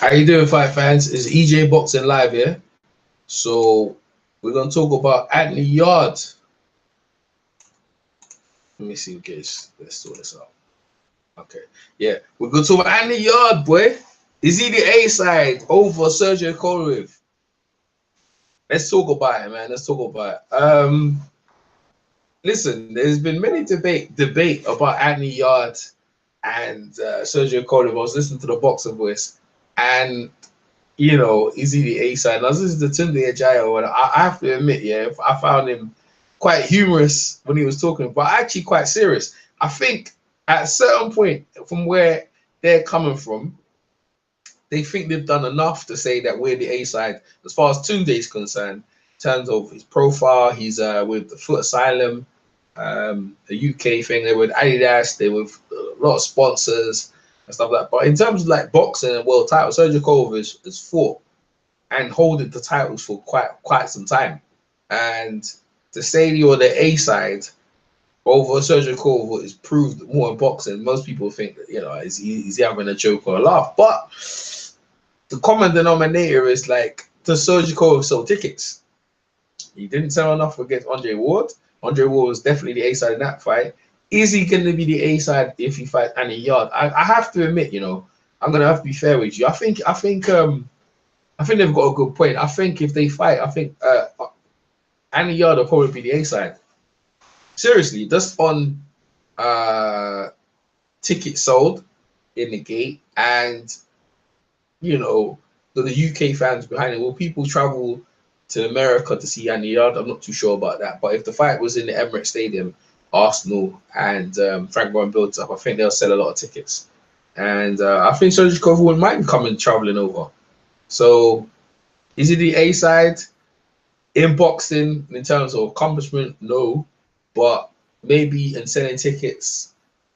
How you doing, fight fans? It's EJ Boxing Live here. So we're gonna talk about Anthony Yard. Let me see, guys. Let's sort this out. Okay, yeah, we're gonna talk about Anthony Yard, boy. Is he the A side over Sergey Kovalev? Let's talk about it, man. Let's talk about it. Listen, there's been many debate about Anthony Yard and Sergey Kovalev. I was listening to the Boxer Voice, and you know, is he the A side? Now, this is the Tunde Ajayi, and I have to admit, yeah, I found him quite humorous when he was talking, but actually quite serious. I think at a certain point, from where they're coming from, they think they've done enough to say that we're the A side as far as Tunde is concerned. In terms of his profile, he's with the Foot Asylum, the UK thing. They're with Adidas. They're with a lot of sponsors and stuff like that. But in terms of like boxing and world titles, Sergey Kovalev has fought and holding the titles for quite some time. And to say you're the A side over Sergey Kovalev is proved more in boxing. Most people think that, you know, is he having a joke or a laugh? But the common denominator is like, does Sergey Kovalev sell tickets? He didn't sell enough against Andre Ward. Andre Ward was definitely the A side in that fight. Is he going to be the A side if he fights Anthony Yard? I have to admit, you know, I'm going to have to be fair with you. I think they've got a good point. I think if they fight, I think Anthony Yard will probably be the A side. Seriously, just on tickets sold in the gate, and you know the UK fans behind it. Will people travel to America to see Anthony Yard? I'm not too sure about that. But if the fight was in the Emirates Stadium, Arsenal and Frank Warren builds up, I think they'll sell a lot of tickets. And I think Sergey Kovalev might be coming traveling over. So is he the A side in boxing in terms of accomplishment? No, but maybe in selling tickets.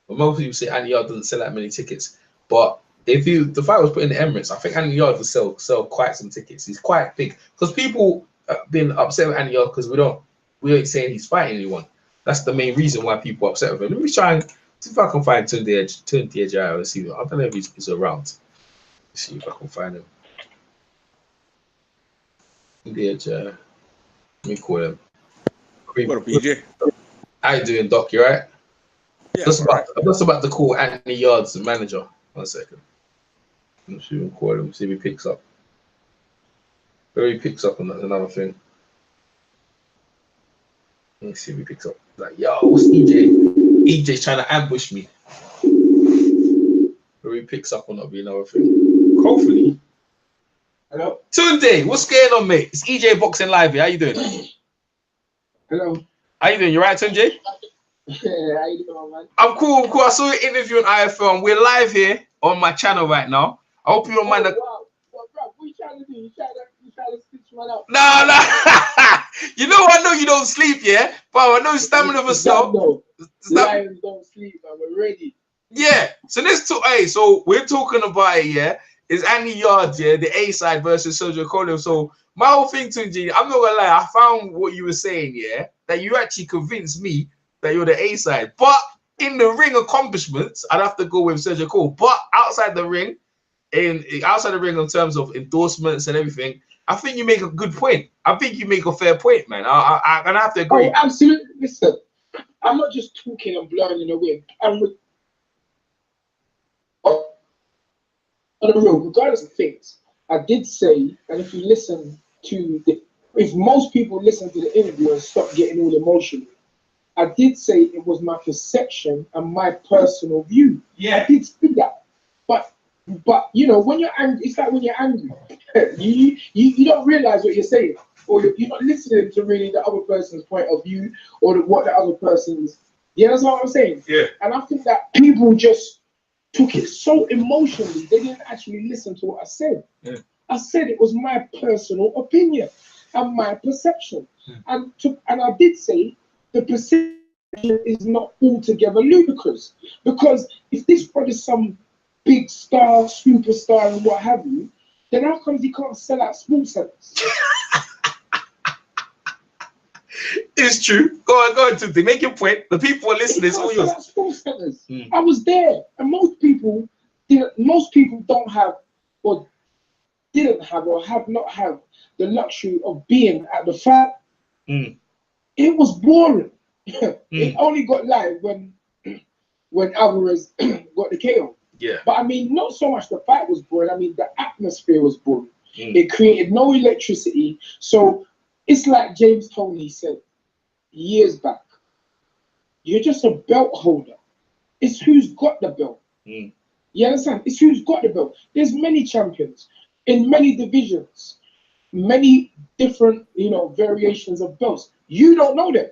Well, most people say Anthony Yard doesn't sell that many tickets, but if the fight was put in the Emirates, I think Anthony Yard will sell quite some tickets. He's quite big because people have been upset with Anthony Yard because we ain't saying he's fighting anyone. That's the main reason why people are upset with him. Let me try and see if I can find Tunde Ajayi. Let's see. I don't know if he's around. Let's see if I can find him. Tunde Ajayi. Let me call him. What up, PJ? How you doing, Doc? You right? Yeah, I'm just about to call Anthony Yard's manager. 1 second. Let's see if we can call him. See if he picks up. Where he picks up on another thing. Let's see if he picks up. Like, yo, what's EJ? EJ's trying to ambush me. Where he picks up on that be another thing. Hopefully. Hello. Tunde, what's going on, mate? It's EJ Boxing Live here. How you doing? Hello. How you doing? You right, Tunde? Yeah, how you doing, man? I'm cool. I saw your interview on IFL. We're live here on my channel right now. I hope you don't mind. Wow. Well, bro, what you trying to do? You trying to stitch one up? No. You know, I know you don't sleep, yeah? But I know stamina for so. Lions don't sleep, man. We're ready. Yeah. So so we're talking about it, yeah? Is Anthony Yard, yeah, the A side versus Sergey Kovalev. So my whole thing, Tunji, I'm not gonna lie, I found what you were saying, yeah, that you actually convinced me that you're the A side. But in the ring accomplishments, I'd have to go with Sergey Kovalev. But outside the ring in terms of endorsements and everything, I think you make a good point. I think you make a fair point, man. I'm gonna have to agree. Oh, absolutely. Listen, I'm not just talking and blowing in the wind. On the road, regardless of things, I did say, and if you listen to if most people listen to the interview and stop getting all emotional, I did say it was my perception and my personal view. Yeah, I did say that. But you know, when you're angry, it's like when you're angry, you don't realize what you're saying, or you're not listening to really the other person's point of view or what the other person's. Yeah, that's what I'm saying. Yeah. And I think that people just took it so emotionally, they didn't actually listen to what I said. Yeah. I said it was my personal opinion and my perception. Yeah. And I did say the perception is not altogether ludicrous. Because if this brother's some big star, superstar, and what have you, then how comes he can't sell out sports centers? It's true. Go on, to make your point. The people are listening. It's all yours. Sports centers. I was there, and most people don't have, or didn't have or have not have the luxury of being at the fight, it was boring. It only got live when Alvarez got the KO. Yeah. But I mean, not so much the fight was boring. I mean, the atmosphere was boring. It created no electricity. So it's like James Toney said years back. You're just a belt holder. It's who's got the belt. You understand? It's who's got the belt. There's many champions in many divisions, many different, variations of belts. You don't know them.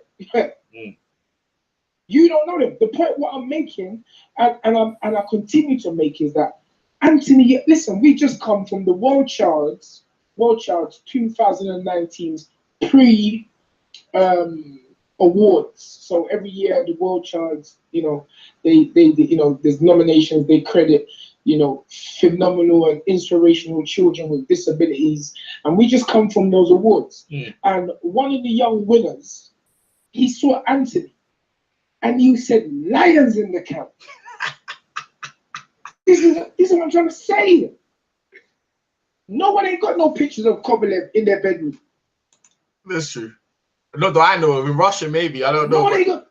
You don't know them. The point what I'm making, and I continue to make, is that Anthony, listen, we just come from the World Charts 2019's pre awards. So every year the World Charts, they there's nominations, they credit, phenomenal and inspirational children with disabilities, and we just come from those awards. And one of the young winners, he saw Anthony, and you said lions in the camp. This is what I'm trying to say. No one ain't got no pictures of Kovalev in their bedroom. That's true. Not that I know of. In Russia, maybe. I don't know. No one ain't got,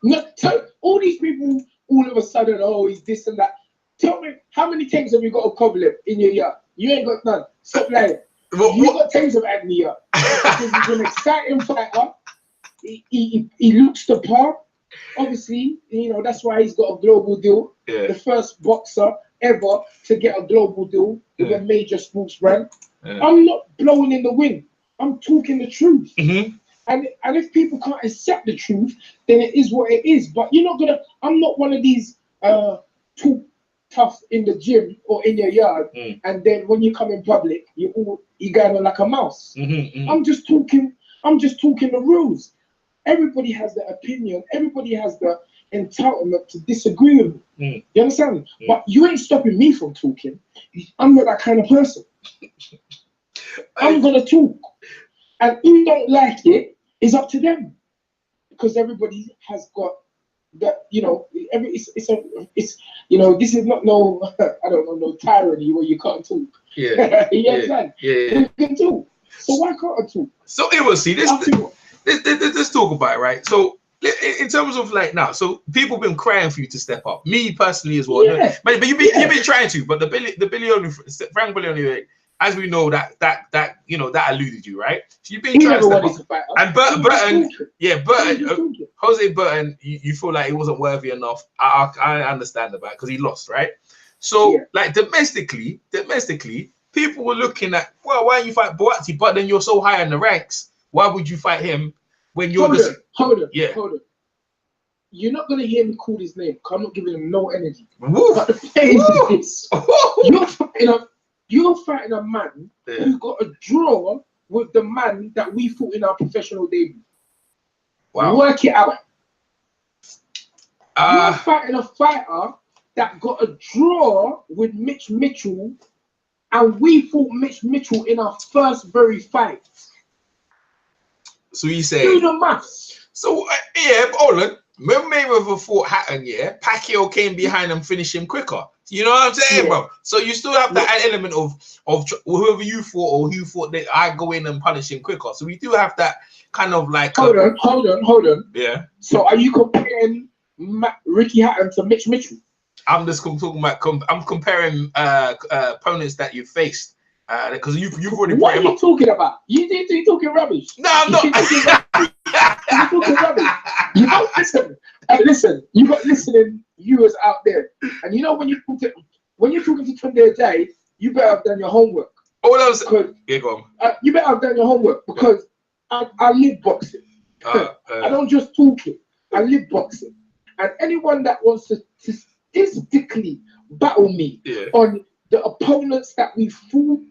all these people all of a sudden, oh, he's this and that. Tell me, how many tapes have you got of Kovalev in your yard? You ain't got none. Stop lying. You got tapes of Anthony here. Because he's an exciting fighter. He looks the part. Obviously, that's why he's got a global deal. Yeah. The first boxer ever to get a global deal with a major sports brand. Yeah. I'm not blowing in the wind. I'm talking the truth. And if people can't accept the truth, then it is what it is. But I'm not one of these too tough in the gym or in your yard, and then when you come in public, you're going on like a mouse. I'm just talking the rules. Everybody has their opinion. Everybody has the entitlement to disagree with me. You understand? But you ain't stopping me from talking. I'm not that kind of person. I'm gonna talk, and who don't like it is up to them, because everybody has got that. This is not no I don't know, no tyranny where you can't talk. Yeah. You understand? Yeah. You can talk. So why can't I talk? So it was let's talk about it, right? So in terms of like now, so people been crying for you to step up. Me personally as well. Yeah. But you've been trying to. But the Frank Billion, as we know, that eluded you, right? So you've been trying to step up. And Burton, Jose Burton, you feel like he wasn't worthy enough. I understand about because he lost, right? So like domestically, people were looking at, well, why don't you fight Boatti? But then you're so high in the ranks. Why would you fight him when you're Hold on. You're not gonna hear me call his name because I'm not giving him no energy. Woo. But the thing is this: you're fighting a man who got a draw with the man that we fought in our professional debut. Wow. Work it out. You're fighting a fighter that got a draw with Mitch Mitchell, and we fought Mitch Mitchell in our first very fight. So you say do the maths. So hold on. When Mayweather fought Hatton, Pacquiao came behind and finished him quicker. You know what I'm saying, bro? So you still have that element of whoever you fought or who fought, that I go in and punish him quicker. So we do have that kind of like. Hold on. Yeah. So are you comparing Ricky Hatton to Mitch Mitchell? I'm just talking about. I'm comparing opponents that you faced. Because you've already. What are you talking about? You talking rubbish? No, I'm not. You're talking rubbish. You don't listen. Listen, you got listening viewers out there, and when you're talking to Tunde Ajayi, you better have done your homework. Oh, that was go on. You better have done your homework because I live boxing. I don't just talk it. I live boxing, and anyone that wants to statistically battle me on the opponents that we fought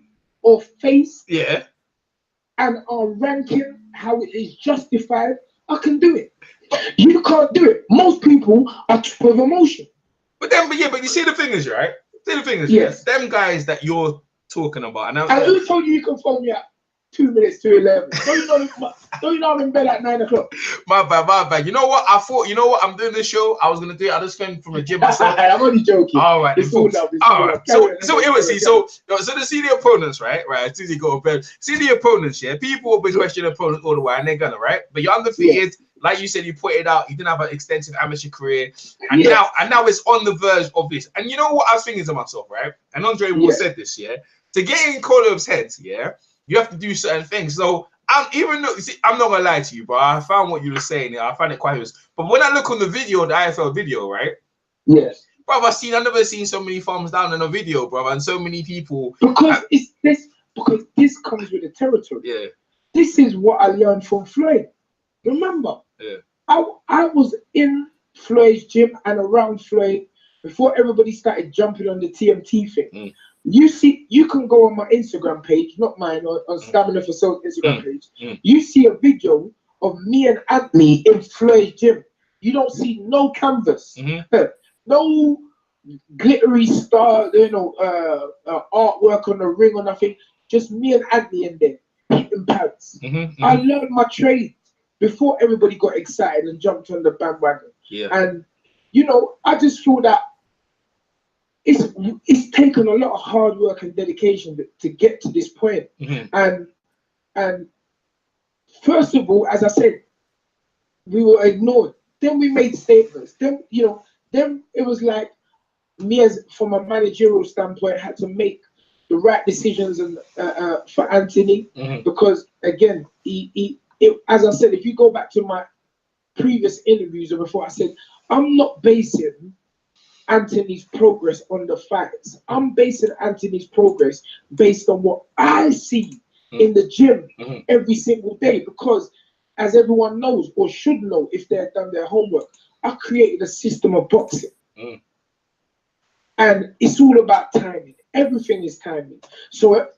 or faced, and our ranking, how it is justified, I can do it. You can't do it. Most people are full of emotion. But you see the thing is, right? Them guys that you're talking about, and who told you can phone me up? 2 minutes to 11. Don't you know I'm in bed at 9 o'clock? My bad. You know what? I thought, you know what? I'm doing this show. I was gonna do it. I just came from the gym myself. I'm only joking. All right, It's all love. all right. So it was so to see the opponents, right? As soon as you go to bed, see the opponents. Yeah, people will be questioning opponents all the way, and they're gonna, right? But you're undefeated. Yeah. Like you said, you put it out. You didn't have an extensive amateur career, and now it's on the verge of this. And you know what I was thinking to myself, right? And Andre Wall said this, yeah. To get in Kovalev's head, yeah, you have to do certain things. So I'm not gonna lie to you, but I found what you were saying. Yeah, I found it quite interesting. But when I look on the video, the IFL video, right? Yes. Bro, I've never seen so many thumbs down in a video, bro, and so many people. Because this comes with the territory. Yeah. This is what I learned from Floyd. Remember? Yeah. I was in Floyd's gym and around Floyd before everybody started jumping on the TMT thing. You can go on my Instagram page, not mine, on Stamina for Soul Instagram page. You see a video of me and Anthony in Floyd's gym. You don't see no canvas, no glittery star, artwork on the ring or nothing. Just me and Anthony in there, hitting pads. I learned my trade before everybody got excited and jumped on the bandwagon. Yeah. And I just feel that it's taken a lot of hard work and dedication to get to this point. And first of all, as I said, we were ignored. Then we made statements. Then it was like me, as from a managerial standpoint, had to make the right decisions and for Anthony, because again, as I said, if you go back to my previous interviews or before, I said I'm not basing Anthony's progress on the facts. I'm basing Anthony's progress based on what I see in the gym every single day, because as everyone knows or should know if they've done their homework, I created a system of boxing. And it's all about timing. Everything is timing. So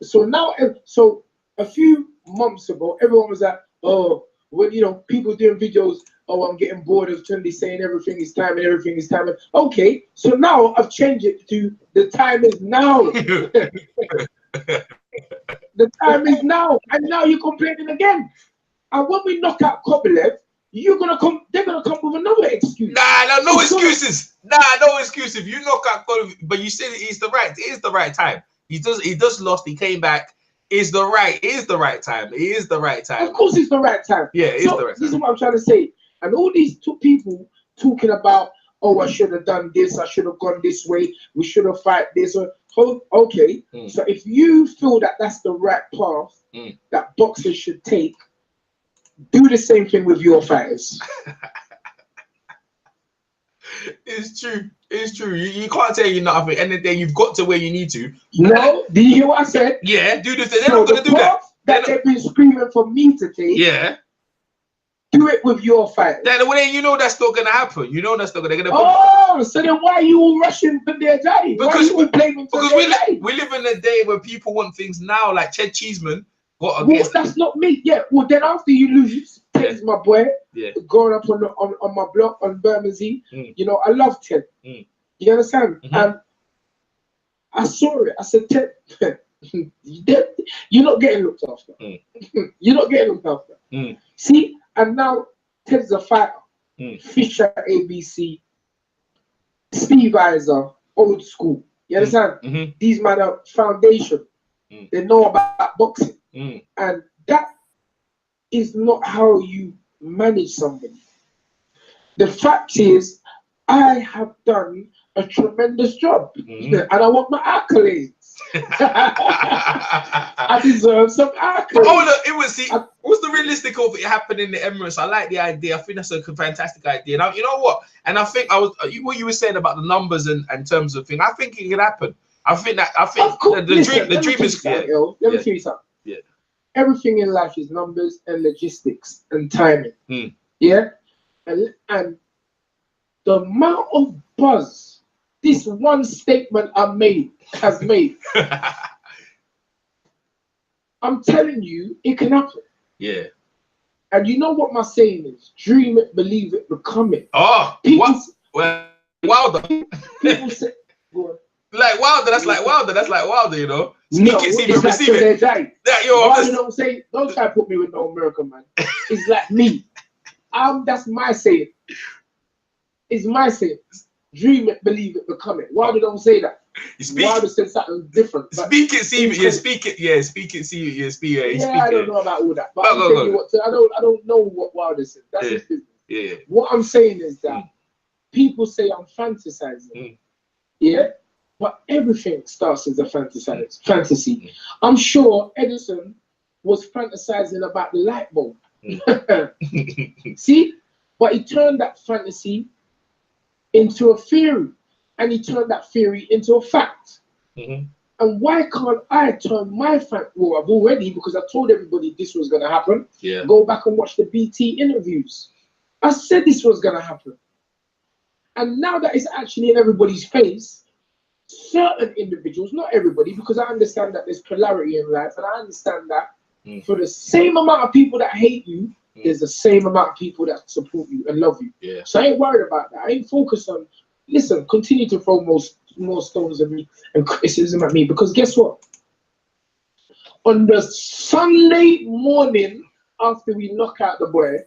a few months ago, everyone was like, oh, well, people doing videos, oh, I'm getting bored of Tunde saying everything is timing, everything is timing. Okay, so now I've changed it to the time is now. The time is now. And now you're complaining again. And when we knock out Kovalev, they're gonna come with another excuse. No excuses. No excuses. You knock out Kovalev, but you said it is the right time. He just lost, he came back. It is the right time. It is the right time. Of course it's the right time. Yeah, it is the right time. This is what I'm trying to say. And all these two people talking about, oh, I should have done this, I should have gone this way, we should have fight this. Okay, so if you feel that that's the right path that boxers should take, do the same thing with your fighters. It's true. You can't tell you nothing. And then you've got to where you need to. No, did you hear what I said? Yeah, do this. They're not going to do that. They've been screaming for me to take. Yeah. Do it with your fight. Then that's not gonna happen. That's not gonna. Oh, so then why are you all rushing Tunde Ajayi? Because we live in a day where people want things now, like Ted Cheeseman got against. Well, that's not me. Yeah. Well, then after you lose, Ted's my boy. Yeah. Growing up on my block on Bermondsey, I love Ted. You understand? And I saw it. I said, Ted, you're not getting looked after. You're not getting looked after. See. And now Ted's a fighter. Fisher, ABC, Steve Iser, old school. You understand? These men are foundation. They know about boxing. And that is not how you manage somebody. The fact is, I have done a tremendous job. And I want my accolades. I deserve some accolades. Oh, look, what's the realistic of it happening in the Emirates? I like the idea. I think that's a fantastic idea. Now, you know what? And I think what you were saying about the numbers and terms of thing. I think it can happen. I think the dream is clear. Let me tell you something. Yeah. Everything in life is numbers and logistics and timing. Yeah, and the amount of buzz this one statement has made. I'm telling you, it can happen. Yeah. And you know what my saying is? Dream it, believe it, become it. Oh, people, well done. People say, go on. Like Wilder, that's like Wilder. That's like Wilder, you know. No, Speak it, see it's it, like receive it. Tunde Ajayi. That yo, Wilder don't say, don't try to put me with no American man. It's like me. That's my saying. It's my saying. Dream it, believe it, become it. Wilder don't say that. Wilder said something different. Speak it, see it. Yeah, speak it. Yeah, speak it, see it. Yeah, speak it. Yeah, I don't know about all that. But I'm telling you what. I don't know what Wilder said. That's his business. Yeah. What I'm saying is that people say I'm fantasizing. Yeah. But everything starts as a fantasy. I'm sure Edison was fantasizing about the light bulb. See? But he turned that fantasy into a theory. And he turned that theory into a fact. And why can't I turn my fact? Well, I've already, because I told everybody this was going to happen. Yeah. Go back and watch the BT interviews. I said this was going to happen. And now that it's actually in everybody's face, certain individuals, not everybody, because I understand that there's polarity in life, and I understand that for the same amount of people that hate you, there's the same amount of people that support you and love you. Yeah. So I ain't worried about that. I ain't focused on, listen, continue to throw more stones at me and criticism at me, because guess what? On the Sunday morning after we knock out the boy,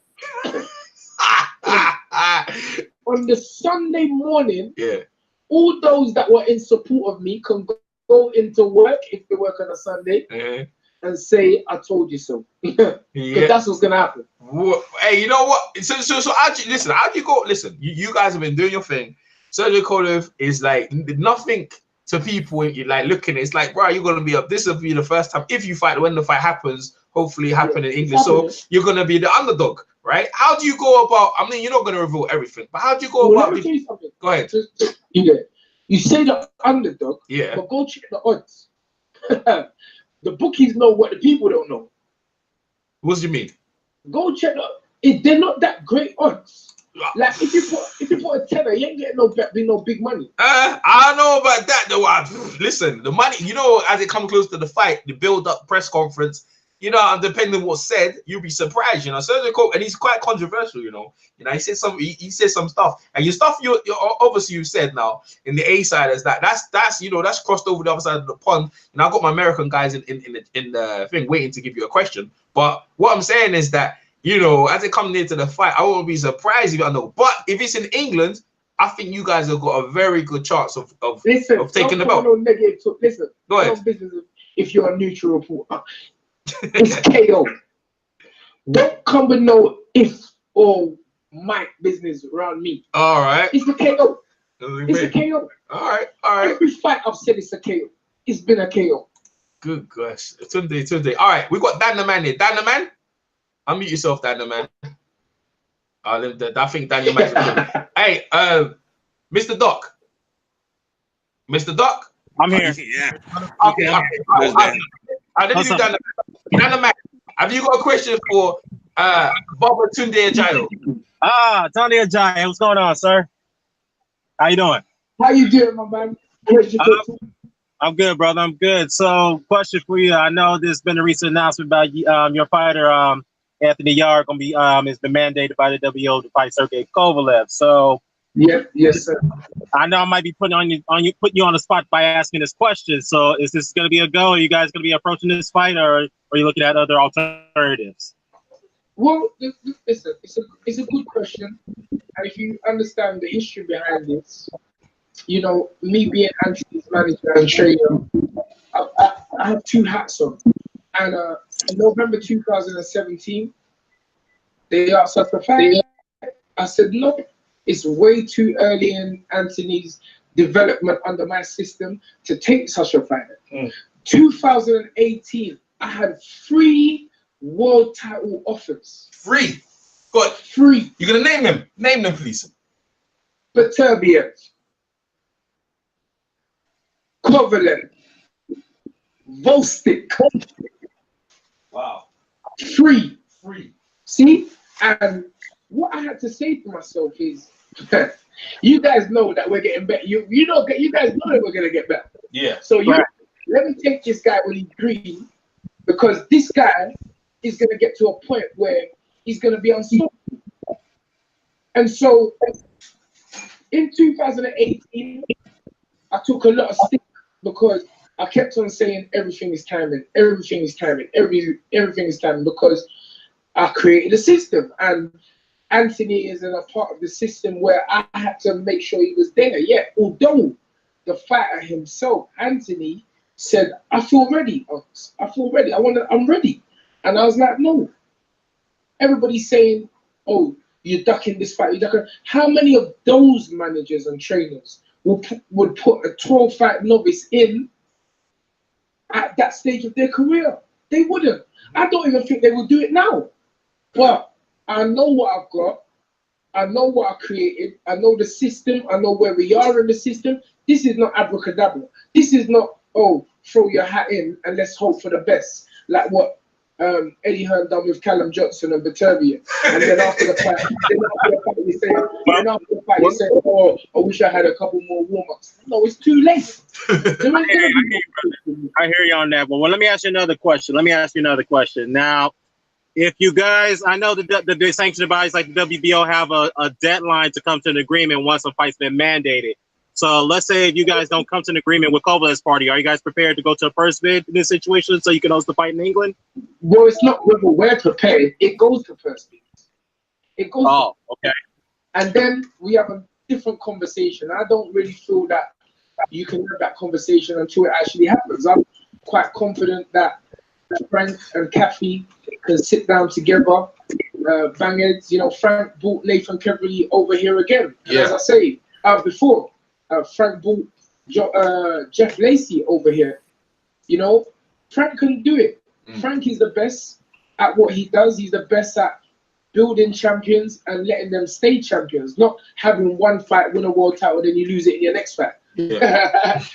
on the Sunday morning, all those that were in support of me can go into work if they work on a Sunday and say, I told you so. Because that's what's going to happen. Hey, you know what? So how do you, listen, how do you go? Listen, you guys have been doing your thing. Sergey Kovalev is like nothing to people when you like looking. It's like, bro, you're going to be up. This will be the first time. If you fight, when the fight happens, hopefully it happen in English. So you're going to be the underdog, right? How do you go about, I mean, you're not going to reveal everything, but how do you go about? Go ahead. You say the underdog, but go check the odds. The bookies know what the people don't know. What do you mean? Go check the, they're not that great odds. Like if you put a tenner, you ain't getting no big money. I don't know about that though. Listen, the money, you know, as it comes close to the fight, the build-up press conference, you know, depending on what's said, you'll be surprised. You know, Sergey Kovalev, and he's quite controversial. You know, he said some, he said some stuff, and your stuff, you obviously you said now in the A side is that's you know that's crossed over the other side of the pond. You know, I got my American guys in the thing waiting to give you a question. But what I'm saying is that, you know, as it comes near to the fight, I won't be surprised if I know. But if it's in England, I think you guys have got a very good chance of taking the belt. No negative talk. Listen, go ahead. No business if you're a neutral reporter. It's KO. Don't come with no if or might business around me. All right. It's the KO. It's a KO. All right. All right. Every fight I've said it's a KO. It's been a KO. Good gosh. Tunde. All right. We got Dan the Man here. Dan the Man. Unmute yourself, Dan the Man. I think Dan the Man. Hey, Mr. Doc. Mr. Doc. I'm here. Yeah. Okay. Let me do Dan the Man. Have you got a question for Baba Tunde Ajayi? Tunde Ajayi. What's going on, sir? How you doing? How you doing, my man? I'm good, brother. I'm good. So, question for you. I know there's been a recent announcement about your fighter, Anthony Yarde, gonna be has been mandated by the WO to fight Sergey Kovalev. So, yes, sir. I know I might be putting you on the spot by asking this question. So, is this gonna be a go? Are you guys gonna be approaching this fight, or are you looking at other alternatives? Well, listen, it's a good question, and if you understand the history behind this, you know, me being Anthony's manager and trainer, I have two hats on. And in November 2017, they asked us to fight. I said, no, it's way too early in Anthony's development under my system to take such a fight. 2018, I had 3 world title offers. 3? Good. 3. You're going to name them? Name them, please. Beterbiev, Kovalev, Volstik. Wow. 3. See? And what I had to say to myself is, you guys know that we're getting better. You guys know that we're going to get better. Yeah. So let me take this guy when he's green, because this guy is going to get to a point where he's going to be unstoppable. And so in 2018, I took a lot of sticks because I kept on saying everything is timing, everything is timing, everything is timing, because I created a system, and Anthony isn't a part of the system where I had to make sure he was there. Yeah, although the fighter himself, Anthony, said, I feel ready, Ox. I feel ready. I'm ready. And I was like, no. Everybody's saying, oh, you're ducking this fight, you're ducking. How many of those managers and trainers would put a 12-fight novice in at that stage of their career? They wouldn't. I don't even think they would do it now. But I know what I've got. I know what I created. I know the system. I know where we are in the system. This is not abracadabra. This is not, oh, throw your hat in and let's hope for the best. Like what Eddie Hearn done with Callum Johnson and Baturian. And then after the fight, you say, oh, I wish I had a couple more warm-ups. No, it's too late. I hear you on that. But well, let me ask you another question. Now, if you guys, I know the sanctioned bodies like the WBO have a deadline to come to an agreement once a fight's been mandated. So let's say if you guys don't come to an agreement with Kovalev's party, are you guys prepared to go to a first bid in this situation so you can host the fight in England? Well, it's not whether we're prepared. It goes to first bid. It goes. Oh, okay. And then we have a different conversation. I don't really feel that you can have that conversation until it actually happens. I'm quite confident that Frank and Kathy can sit down together, bang heads. You know, Frank brought Nathan Keverly over here again. And as I say before, Frank brought Jeff Lacey over here. You know, Frank can do it. Frank is the best at what he does. He's the best at building champions and letting them stay champions, not having one fight, win a world title, then you lose it in your next fight. Yeah.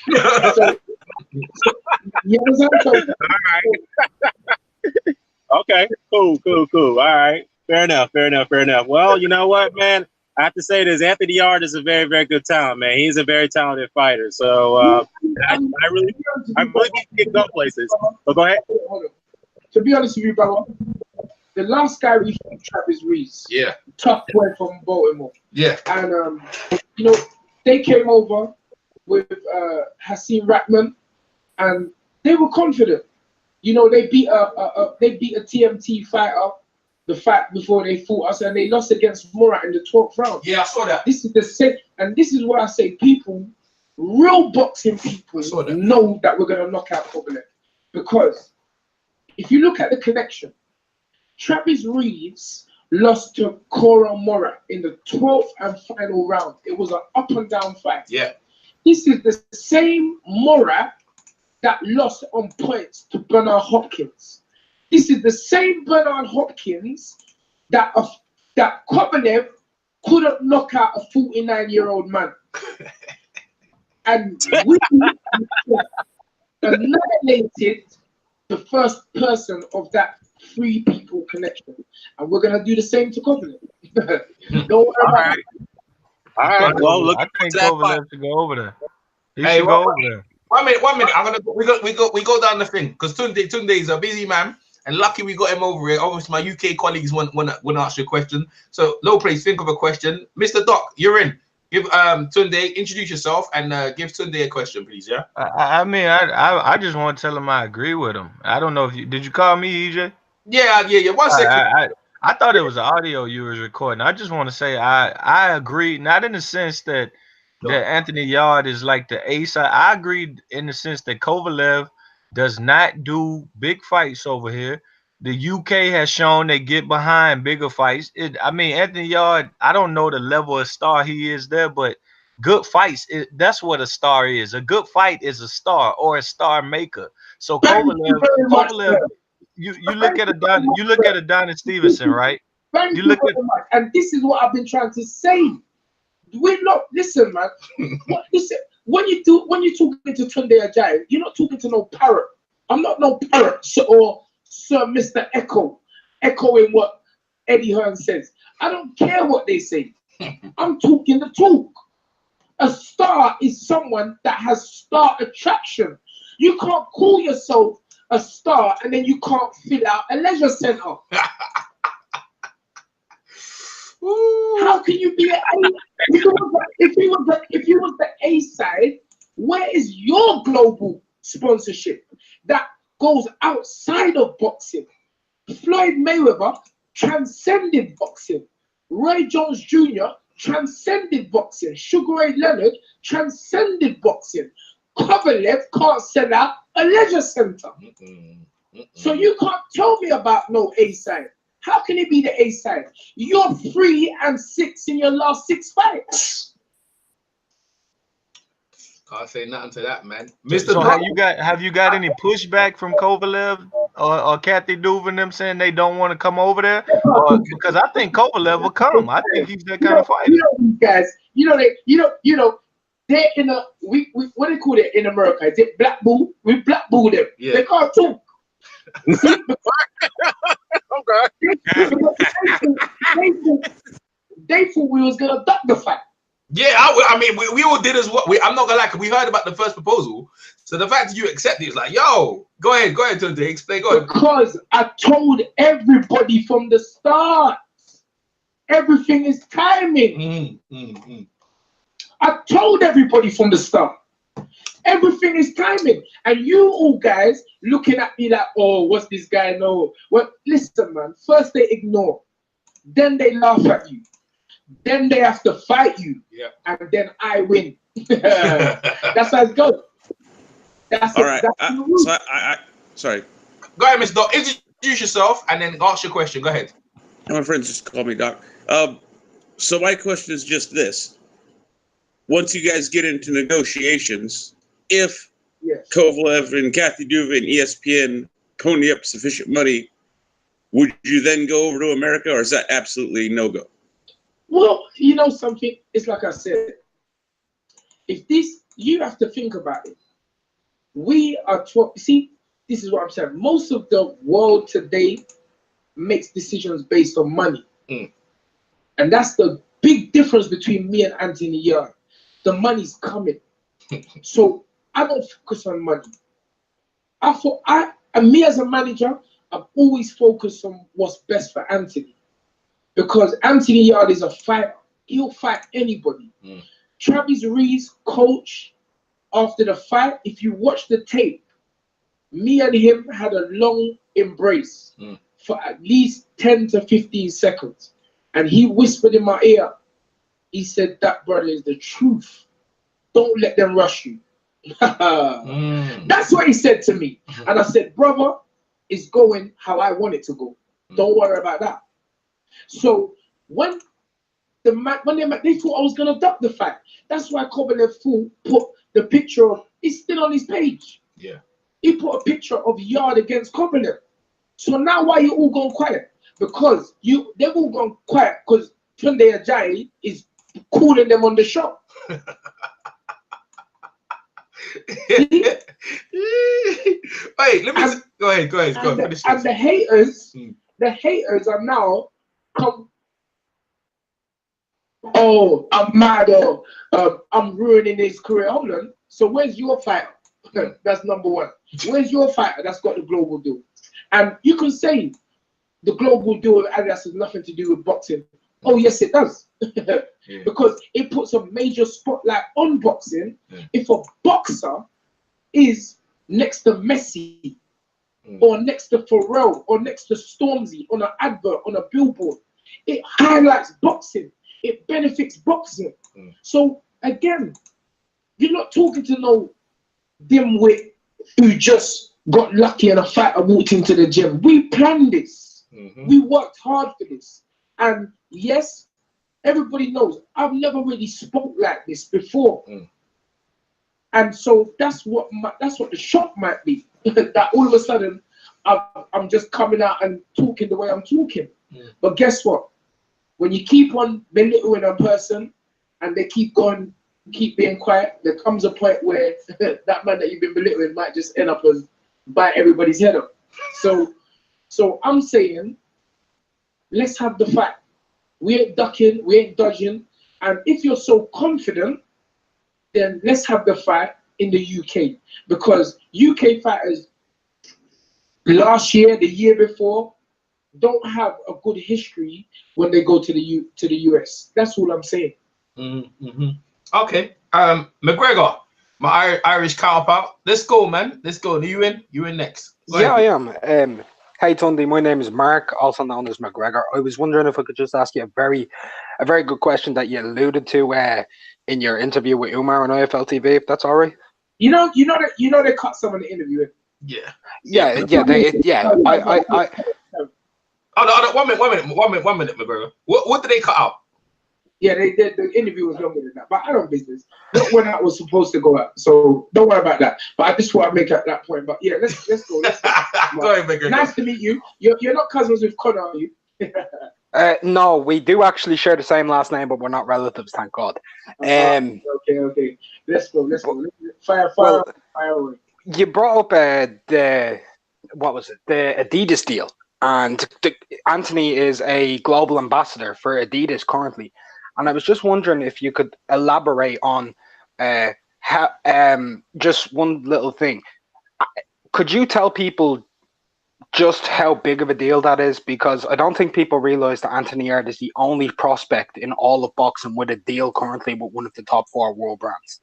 Okay, cool. All right, fair enough. Well, you know what, man? I have to say this: Anthony Yard is a very, very good talent, man. He's a very talented fighter. So I really can go places. But go ahead. Hold on. To be honest with you, brother, the last guy we fought, Travis Reese. Yeah. Tough boy from Baltimore. Yeah. And you know, they came over with Hasim Ratman, and they were confident. You know, they beat a TMT fighter the fight before they fought us, and they lost against Murat in the 12th round. Yeah, I saw that. This is the same, and this is what I say: people, real boxing people, know that we're gonna knock out Kovalev, because if you look at the connection, Travis Reeves lost to Cora Murat in the 12th and final round. It was an up and down fight. Yeah. This is the same Murat that lost on points to Bernard Hopkins. This is the same Bernard Hopkins that Kovalev couldn't knock out a 49-year-old man. And we annihilated the first person of that three people connection. And we're going to do the same to Kovalev. Don't worry about it. All right. Well, look, I think Kovalev should go over there. He Hey, should go over there. 1 minute. We go down the thing because Tunde is a busy man, and lucky we got him over here. Obviously, my UK colleagues want to ask you a question. So, low place, think of a question. Mr. Doc, you're in. Give Tunde, introduce yourself and give Tunde a question, please. Yeah. I mean, I just want to tell him I agree with him. I don't know if did you call me, EJ? Yeah. 1 second. I thought it was audio you was recording. I just want to say I agree, not in the sense that Anthony Yard is like the ace. I agree in the sense that Kovalev does not do big fights over here. The UK has shown they get behind bigger fights. I mean, Anthony Yard, I don't know the level of star he is there, but good fights, that's what a star is. A good fight is a star or a star maker. So Kovalev, you look at Adonis Stevenson, right? Thank you very much. And this is what I've been trying to say. We're not, listen, man. Listen, when you're talking to Tunde Ajayi, you're not talking to no parrot. I'm not no parrot or Sir Mr. Echoing what Eddie Hearn says. I don't care what they say. I'm talking the talk. A star is someone that has star attraction. You can't call yourself a star and then you can't fill out a leisure center. How can you be an A? If you was the A side, Where is your global sponsorship that goes outside of boxing? Floyd Mayweather transcended boxing. Roy Jones Jr. transcended boxing. Sugar Ray Leonard transcended boxing. Kovalev can't sell out a leisure center. So you can't tell me about no A side. How can it be the A side? You're 3-6 in your last 6 fights. Can't say nothing to that, man. Mr. So have you got any pushback from Kovalev or Kathy Duve and them saying they don't want to come over there? Because I think Kovalev will come. I think he's that kind of fighter. You know these guys. They're in a we what do they call it in America? Is it blackball? We blackball them. Yeah. They can't talk. They thought we was gonna duck the fight. Yeah, I mean, we all did as well. I'm not gonna lie, we heard about the first proposal. So the fact that you accept it is like, yo, go ahead, Tunde, explain. Go ahead. Because I told everybody from the start, everything is timing. I told everybody from the start, everything is timing. And you all guys looking at me like, oh, what's this guy know? Well, listen, man. First they ignore, then they laugh at you. Then they have to fight you, and then I win. That's how it goes. That's all right. Sorry. Go ahead, Mr. Doc. Introduce yourself and then ask your question. Go ahead. My friends just call me Doc. So my question is just this: once you guys get into negotiations, if Kovalev and Kathy Duve and ESPN pony up sufficient money, would you then go over to America, or is that absolutely no go? Well, you know something? It's like I said. You have to think about it. We are, see, this is what I'm saying. Most of the world today makes decisions based on money. And that's the big difference between me and Anthony Yard. The money's coming. So I don't focus on money. And me as a manager, I'm always focused on what's best for Anthony. Because Anthony Yard is a fighter. He'll fight anybody. Travis Reed's coach, after the fight, if you watch the tape, me and him had a long embrace for at least 10 to 15 seconds. And he whispered in my ear, he said, that brother is the truth. Don't let them rush you. That's what he said to me. And I said, brother, it's going how I want it to go. Don't worry about that. So when they thought I was gonna duck the fight. That's why Kovalev put the picture of, it's still on his page. Yeah. He put a picture of Yard against Kovalev. So now why you all gone quiet? Because they've all gone quiet because Tunde Ajayi is calling them on the show. Wait, let me go ahead. And the haters are now come. Oh, I'm mad. I'm ruining his career. Hold on. So where's your fighter? That's number one. Where's your fighter that's got the global deal? And you can say the global deal with Adidas has nothing to do with boxing. Oh yes, it does. Because it puts a major spotlight on boxing. If a boxer is next to Messi, or next to Pharrell, or next to Stormzy, on an advert, on a billboard, it highlights boxing. It benefits boxing. So again, you're not talking to no dimwit who just got lucky and a fighter walked into the gym. We planned this. We worked hard for this. And yes, everybody knows I've never really spoke like this before. And so that's what the shock might be. That all of a sudden I'm just coming out and talking the way I'm talking. But guess what? When you keep on belittling a person and they keep being quiet, there comes a point where that man that you've been belittling might just end up and bite everybody's head up. So I'm saying, let's have the fight. We ain't ducking, we ain't dodging. And if you're so confident, then let's have the fight in the UK. Because UK fighters last year, the year before, don't have a good history when they go to the US. That's all I'm saying. Okay. McGregor, My Irish cop out. Let's go, man. Let's go. You in? You in next? Go Yeah, I ahead. am. Hey, Tunde, my name is Mark, also known as McGregor. I was wondering if I could just ask you a very good question that you alluded to in your interview with Umar on IFL TV, if that's all right. You know they cut some of the interview. Yeah. Yeah. Oh, no, 1 minute, McGregor. What did they cut out? Yeah, the interview was longer than that, but I don't business. Not when that was supposed to go out, so don't worry about that. But I just want to make that point. But yeah, let's go. Let's go. Go ahead, McGregor. Nice to meet you. You're not cousins with Connor, are you? No, we do actually share the same last name, but we're not relatives, thank God. Okay. Let's go. Fire away. You brought up the Adidas deal, and Anthony is a global ambassador for Adidas currently, and I was just wondering if you could elaborate on how just one little thing. Could you tell people just how big of a deal that is? Because I don't think people realize that Anthony Yarde is the only prospect in all of boxing with a deal currently with one of the top 4 world brands.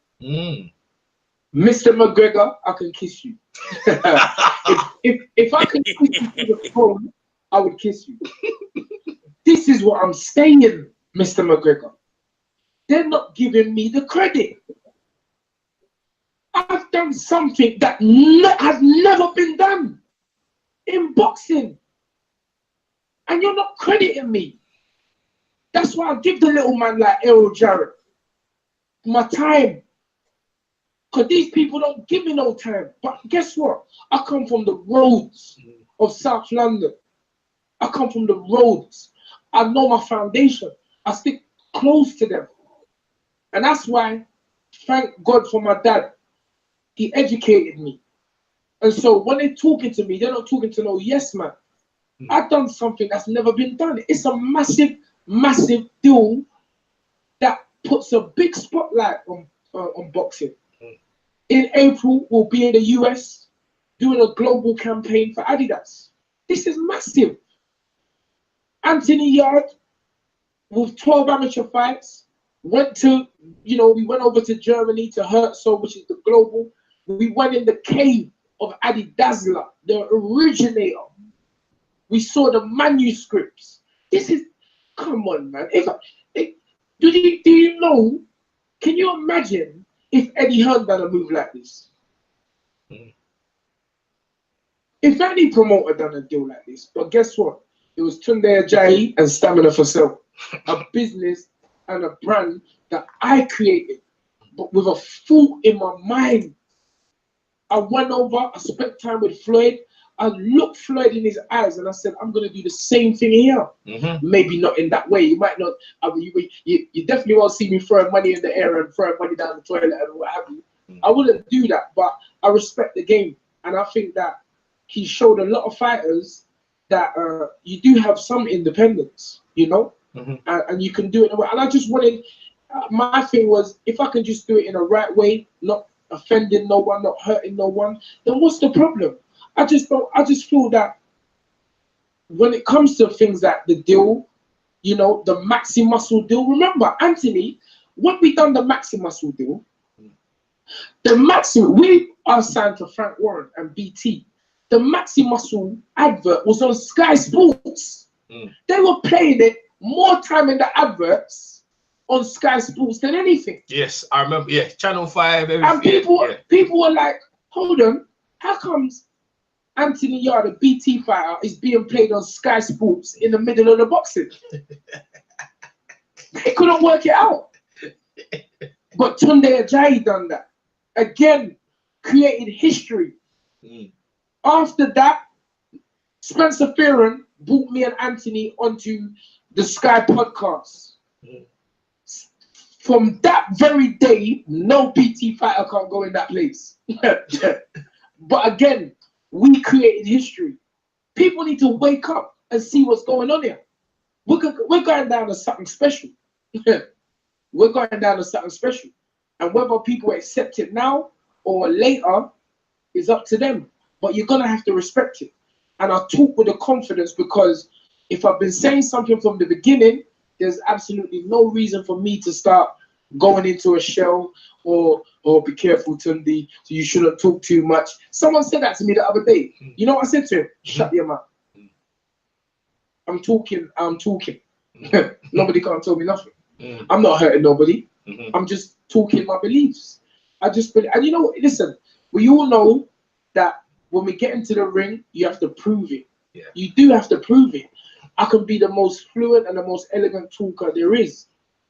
Mr. McGregor, I can kiss you. if I can kiss you through the phone, I would kiss you. This is what I'm saying, Mr. McGregor. They're not giving me the credit. I've done something that has never been done in boxing, and you're not crediting me. That's why I give the little man like Errol Jarrett my time, because these people don't give me no time. But guess what? I come from the roads of South London. I come from the roads. I know my foundation. I stick close to them, and that's why, thank God for my dad. He educated me. And so when they're talking to me, they're not talking to no yes man. I've done something that's never been done. It's a massive, massive deal that puts a big spotlight on boxing. In April, we'll be in the US doing a global campaign for Adidas. This is massive. Anthony Yarde, with 12 amateur fights, we went over to Germany to Herzog, which is the global. We went in the cave of Adi Dazzler, the originator. We saw the manuscripts. This is, come on, man. Do you know, can you imagine if Eddie Hearn done a move like this? If any promoter done a deal like this, but guess what? It was Tunde Ajayi and Stamina for Sale, a business and a brand that I created, but with a thought in my mind. I went over, I spent time with Floyd. I looked Floyd in his eyes and I said, I'm going to do the same thing here. Maybe not in that way. You might not, you definitely won't see me throwing money in the air and throwing money down the toilet and what have you. I wouldn't do that, but I respect the game. And I think that he showed a lot of fighters that you do have some independence, you know, and you can do it in a way. And I just wanted, my thing was, if I can just do it in a right way, not offending no one, not hurting no one, then what's the problem? I just feel that when it comes to things like the deal, you know, the Maxi Muscle deal. Remember, Anthony, when we done the Maxi Muscle deal, we are signed to Frank Warren and BT. The Maxi Muscle advert was on Sky Sports. They were playing it more time in the adverts on Sky Sports than anything. Yes, I remember. Yeah, Channel 5. Everything. And people were like, hold on, how comes Anthony Yarde, a BT fighter, is being played on Sky Sports in the middle of the boxing? They couldn't work it out. But Tunde Ajayi done that. Again, created history. After that, Spencer Fearon brought me and Anthony onto the Sky podcast. From that very day, no PT fighter can't go in that place. But again, we created history. People need to wake up and see what's going on here. We're going down to something special. We're going down to something special. And whether people accept it now or later is up to them. But you're going to have to respect it. And I talk with the confidence because if I've been saying something from the beginning, there's absolutely no reason for me to start going into a shell, or be careful, Tunde, so you shouldn't talk too much. Someone said that to me the other day. You know what I said to him? Shut your mouth. I'm talking. Nobody can't tell me nothing. I'm not hurting nobody. I'm just talking my beliefs. I just believe, and you know, listen, we all know that when we get into the ring, you have to prove it. Yeah. You do have to prove it. I can be the most fluent and the most elegant talker there is,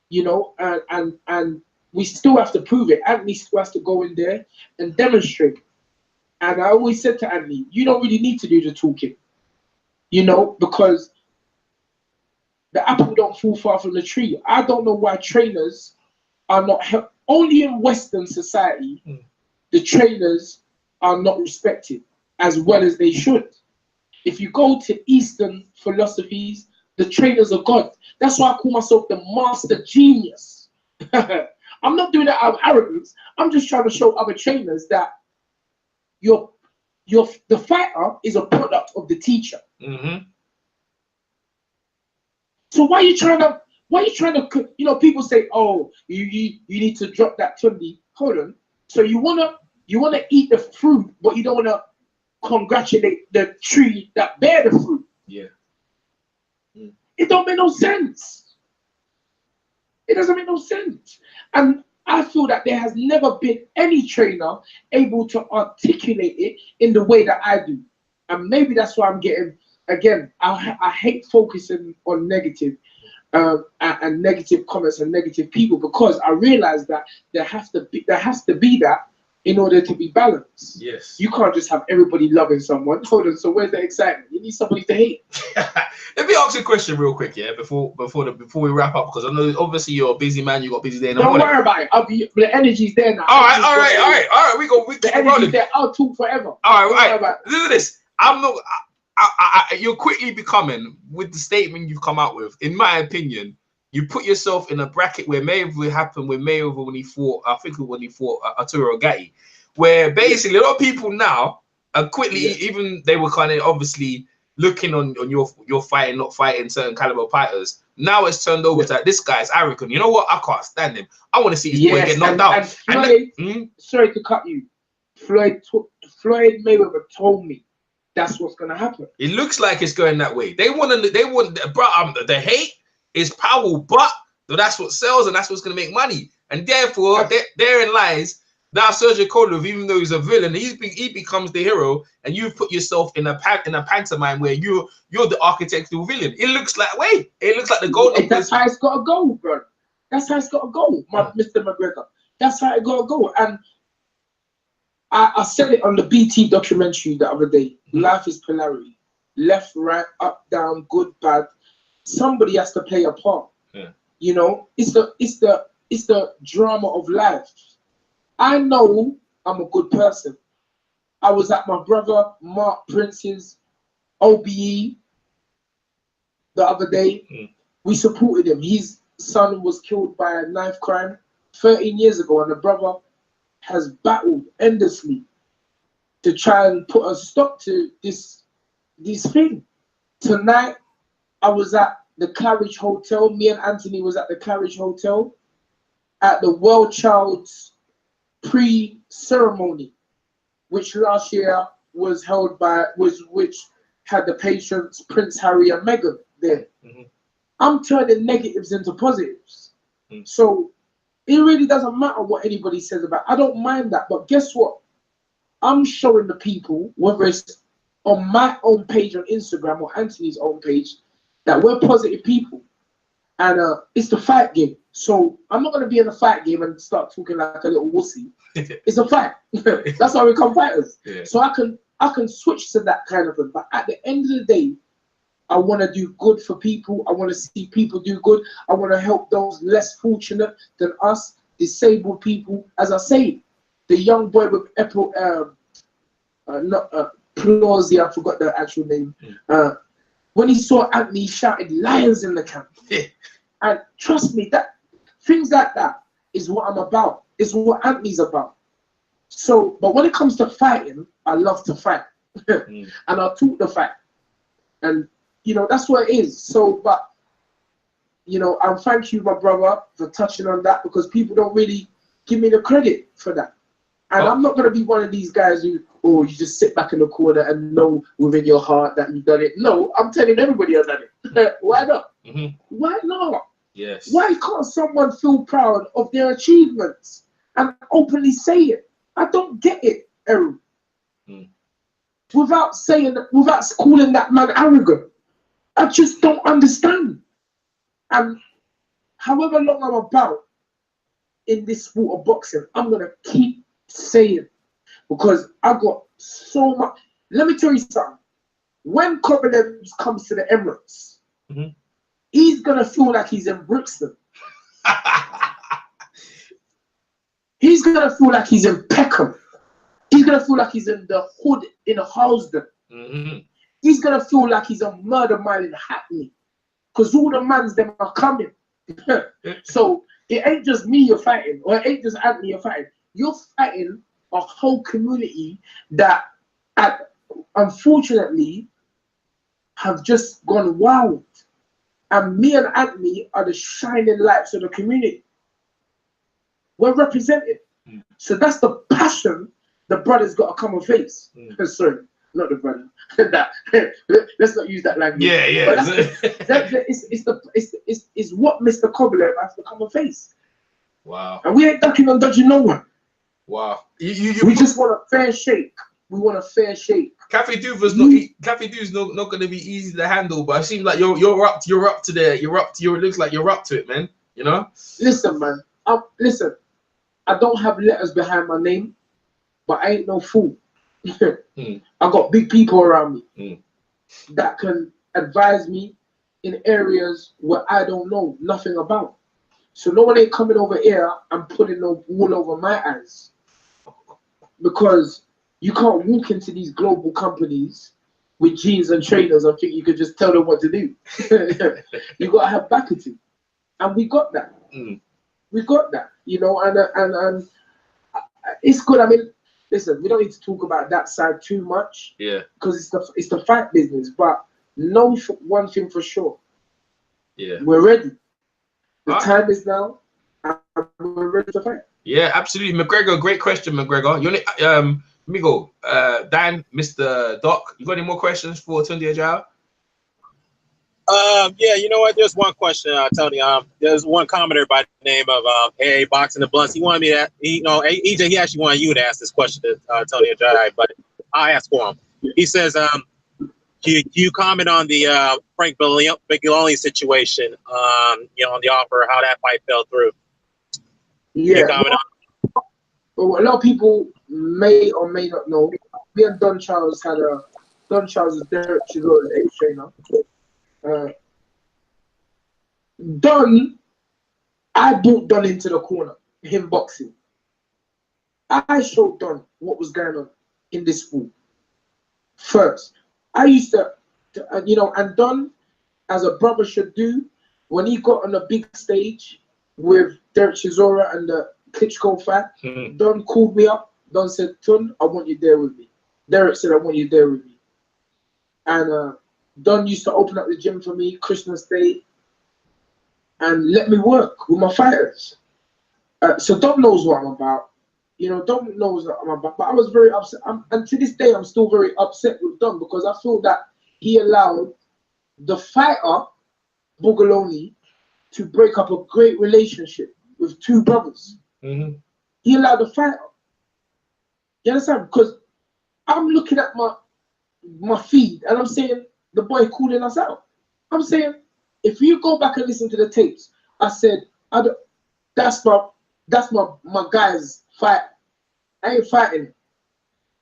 you know, and we still have to prove it. Anthony still has to go in there and demonstrate. And I always said to Anthony, you don't really need to do the talking, you know, because the apple don't fall far from the tree. I don't know why trainers are not only in Western society, the trainers are not respected as well as they should. If you go to Eastern philosophies, the trainers are God. That's why I call myself the master genius. I'm not doing that out of arrogance. I'm just trying to show other trainers that the fighter is a product of the teacher. So why are you trying to, you know, people say, oh, you need to drop that Tunde. Hold on. So you wanna eat the fruit, but you don't wanna congratulate the tree that bear the fruit. Yeah. It don't make no sense. It doesn't make no sense. And I feel that there has never been any trainer able to articulate it in the way that I do. And maybe that's why I'm getting, again, I hate focusing on negative and negative comments and negative people, because I realize that there has to be that in order to be balanced. Yes. You can't just have everybody loving someone. Hold on, so where's the excitement? You need somebody to hate. Let me ask you a question real quick, yeah, before we wrap up, because I know obviously you're a busy man, you got busy day in the morning. Don't worry about it. The energy's there now. All right. We keep the energy's rolling. there. I'll talk forever. All right. Listen to this. You're quickly becoming, with the statement you've come out with, in my opinion, you put yourself in a bracket where Mayweather happened with Mayweather when he fought, I think when he fought Arturo Gatti, where basically a lot of people now are quickly, even they were kind of obviously looking on your fighting, not fighting certain caliber fighters. Now it's turned over to this guy's arrogant. You know what? I can't stand him. I want to see his boy get knocked out. And Floyd, sorry to cut you. Floyd Mayweather told me that's what's gonna happen. It looks like it's going that way. They want the hate is powerful, but that's what sells and that's what's going to make money. And therefore, therein lies now Sergey Kovalev, even though he's a villain, he becomes the hero, and you put yourself in a pantomime where you're the architectural villain. It looks like the golden. That's how it's got to go, bro. That's how it's got to go, Mr. McGregor. That's how it got to go. And I said it on the BT documentary the other day. Life is polarity. Left, right, up, down, good, bad. Somebody has to play a part. Yeah. You know, it's the drama of life. I know I'm a good person. I was at my brother Mark Prince's OBE the other day. We supported him. His son was killed by a knife crime 13 years ago, and the brother has battled endlessly to try and put a stop to this thing. Tonight, I was at the Claridge Hotel. Me and Anthony was at the Claridge Hotel at the World Child's pre-ceremony, which last year was held by, which had the patrons Prince Harry and Meghan there. I'm turning negatives into positives. So it really doesn't matter what anybody says about it. I don't mind that, but guess what? I'm showing the people, whether it's on my own page on Instagram or Anthony's own page, that we're positive people. And it's the fight game. So I'm not going to be in a fight game and start talking like a little wussy. It's a fight. That's why we become fighters. Yeah. So I can switch to that kind of thing. But at the end of the day, I want to do good for people. I want to see people do good. I want to help those less fortunate than us, disabled people. As I say, the young boy with Plausi, I forgot the actual name. When he saw Anthony, he shouted lions in the camp. And trust me, that things like that is what I'm about. It's what Anthony's about. So, but when it comes to fighting, I love to fight. And I'll talk the fight. And, you know, that's what it is. So, but you know, and thank you, my brother, for touching on that, because people don't really give me the credit for that. And I'm not going to be one of these guys who, oh, you just sit back in the corner and know within your heart that you've done it. No, I'm telling everybody I've done it. Why not? Why not? Yes. Why can't someone feel proud of their achievements and openly say it? I don't get it, Errol. Without calling that man arrogant. I just don't understand. And however long I'm about in this sport of boxing, I'm going to keep saying, because I got so much. Let me tell you something. When Kovalev comes to the Emirates, he's going to feel like he's in Brixton. He's going to feel like he's in Peckham. He's going to feel like he's in the hood in Halsden. He's going to feel like he's a murder mile in Hackney. Because all the mans them are coming. So it ain't just me you're fighting, or it ain't just Anthony you're fighting. You're fighting a whole community that, unfortunately, have just gone wild. And me and Anthony are the shining lights of the community. We're represented. So that's the passion the brother's got to come and face. Sorry, not the brother. Let's not use that language. Yeah. It's what Mr. Kovalev has to come and face. Wow. And we ain't ducking and dodging no one. Wow. We just want a fair shake. We want a fair shake. Kathy Duva's not going to be easy to handle, but it seems like you're up to there. It looks like you're up to it, man. You know. Listen, man. Listen. I don't have letters behind my name, but I ain't no fool. I got big people around me that can advise me in areas where I don't know nothing about. So no one ain't coming over here and putting no wool over my eyes, because you can't walk into these global companies with jeans and trainers and think you could just tell them what to do. You got to have backage, and we got that. We got that, you know, and it's good. I mean, listen, we don't need to talk about that side too much, because it's the fight business. But know one thing for sure, we're ready. The time is now, and we're ready to fight. Yeah, absolutely, McGregor. Great question, McGregor. Let me go. Dan, Mr. Doc, you got any more questions for Tunde Ajayi? Yeah, you know what? There's one question, Tony. There's one commenter by the name of AA Boxing the Blunts. He wanted me to, EJ, he actually wanted you to ask this question to Tony Ajayi, but I asked for him. He says, you comment on the Frank Biglione situation, on the offer, how that fight fell through. Yeah. Well, a lot of people may or may not know, me and Don Charles is Derek Chisora's ex-trainer. Don, I brought Don into the corner, him boxing. I showed Don what was going on in this sport. First, I used to and Don, as a brother should do, when he got on a big stage with Derek Chisora and the Klitschko fight, Don called me up. Don said, "Tun, I want you there with me." Derek said, "I want you there with me." And Don used to open up the gym for me Christmas Day and let me work with my fighters. So Don knows what I'm about. Don knows what I'm about. But I was very upset. And to this day, I'm still very upset with Don, because I feel that he allowed the fighter, Biglione, to break up a great relationship with two brothers. He allowed the fighter. You understand? Because I'm looking at my feed and I'm saying, the boy calling us out. I'm saying, if you go back and listen to the tapes, I said, that's my guy's fight. I ain't fighting.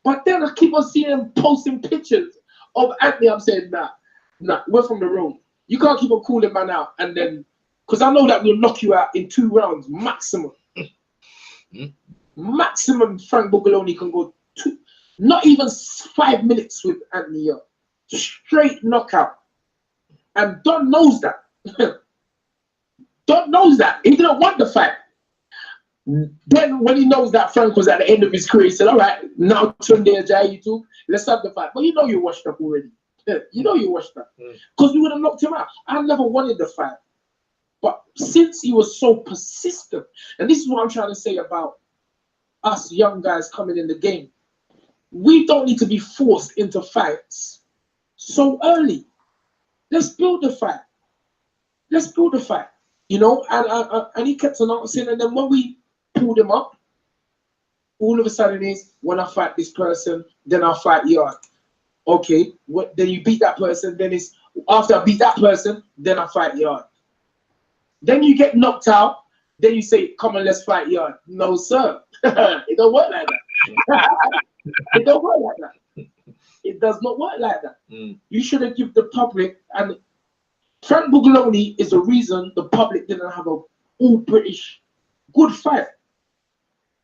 But then I keep on seeing him posting pictures of Anthony. I'm saying, nah, we're from the road. You can't keep on calling man out, and then, because I know that we'll knock you out in 2 rounds maximum. Maximum Frank Biglione can go not even 5 minutes with Anthony Young. Straight knockout. And Don knows that. Don knows that. He didn't want the fight. Then when he knows that Frank was at the end of his career, he said, all right, now Tunde Ajayi, you two, let's have the fight. But you know you washed up already. You know you washed up. Because we would have knocked him out. I never wanted the fight. But since he was so persistent, and this is what I'm trying to say about us young guys coming in the game, we don't need to be forced into fights so early. Let's build the fight. Let's build the fight. You know, and he kept announcing, and then when we pulled him up, all of a sudden is, when I fight this person, then I'll fight Yard. Okay, then you beat that person, then it's, after I beat that person, then I fight Yard. Then you get knocked out, then you say, come on, let's fight Yard. No, sir. It don't work like that. It don't work like that. It does not work like that. You should have given the public, and Frank Bugaloni is the reason the public didn't have a all-British good fight.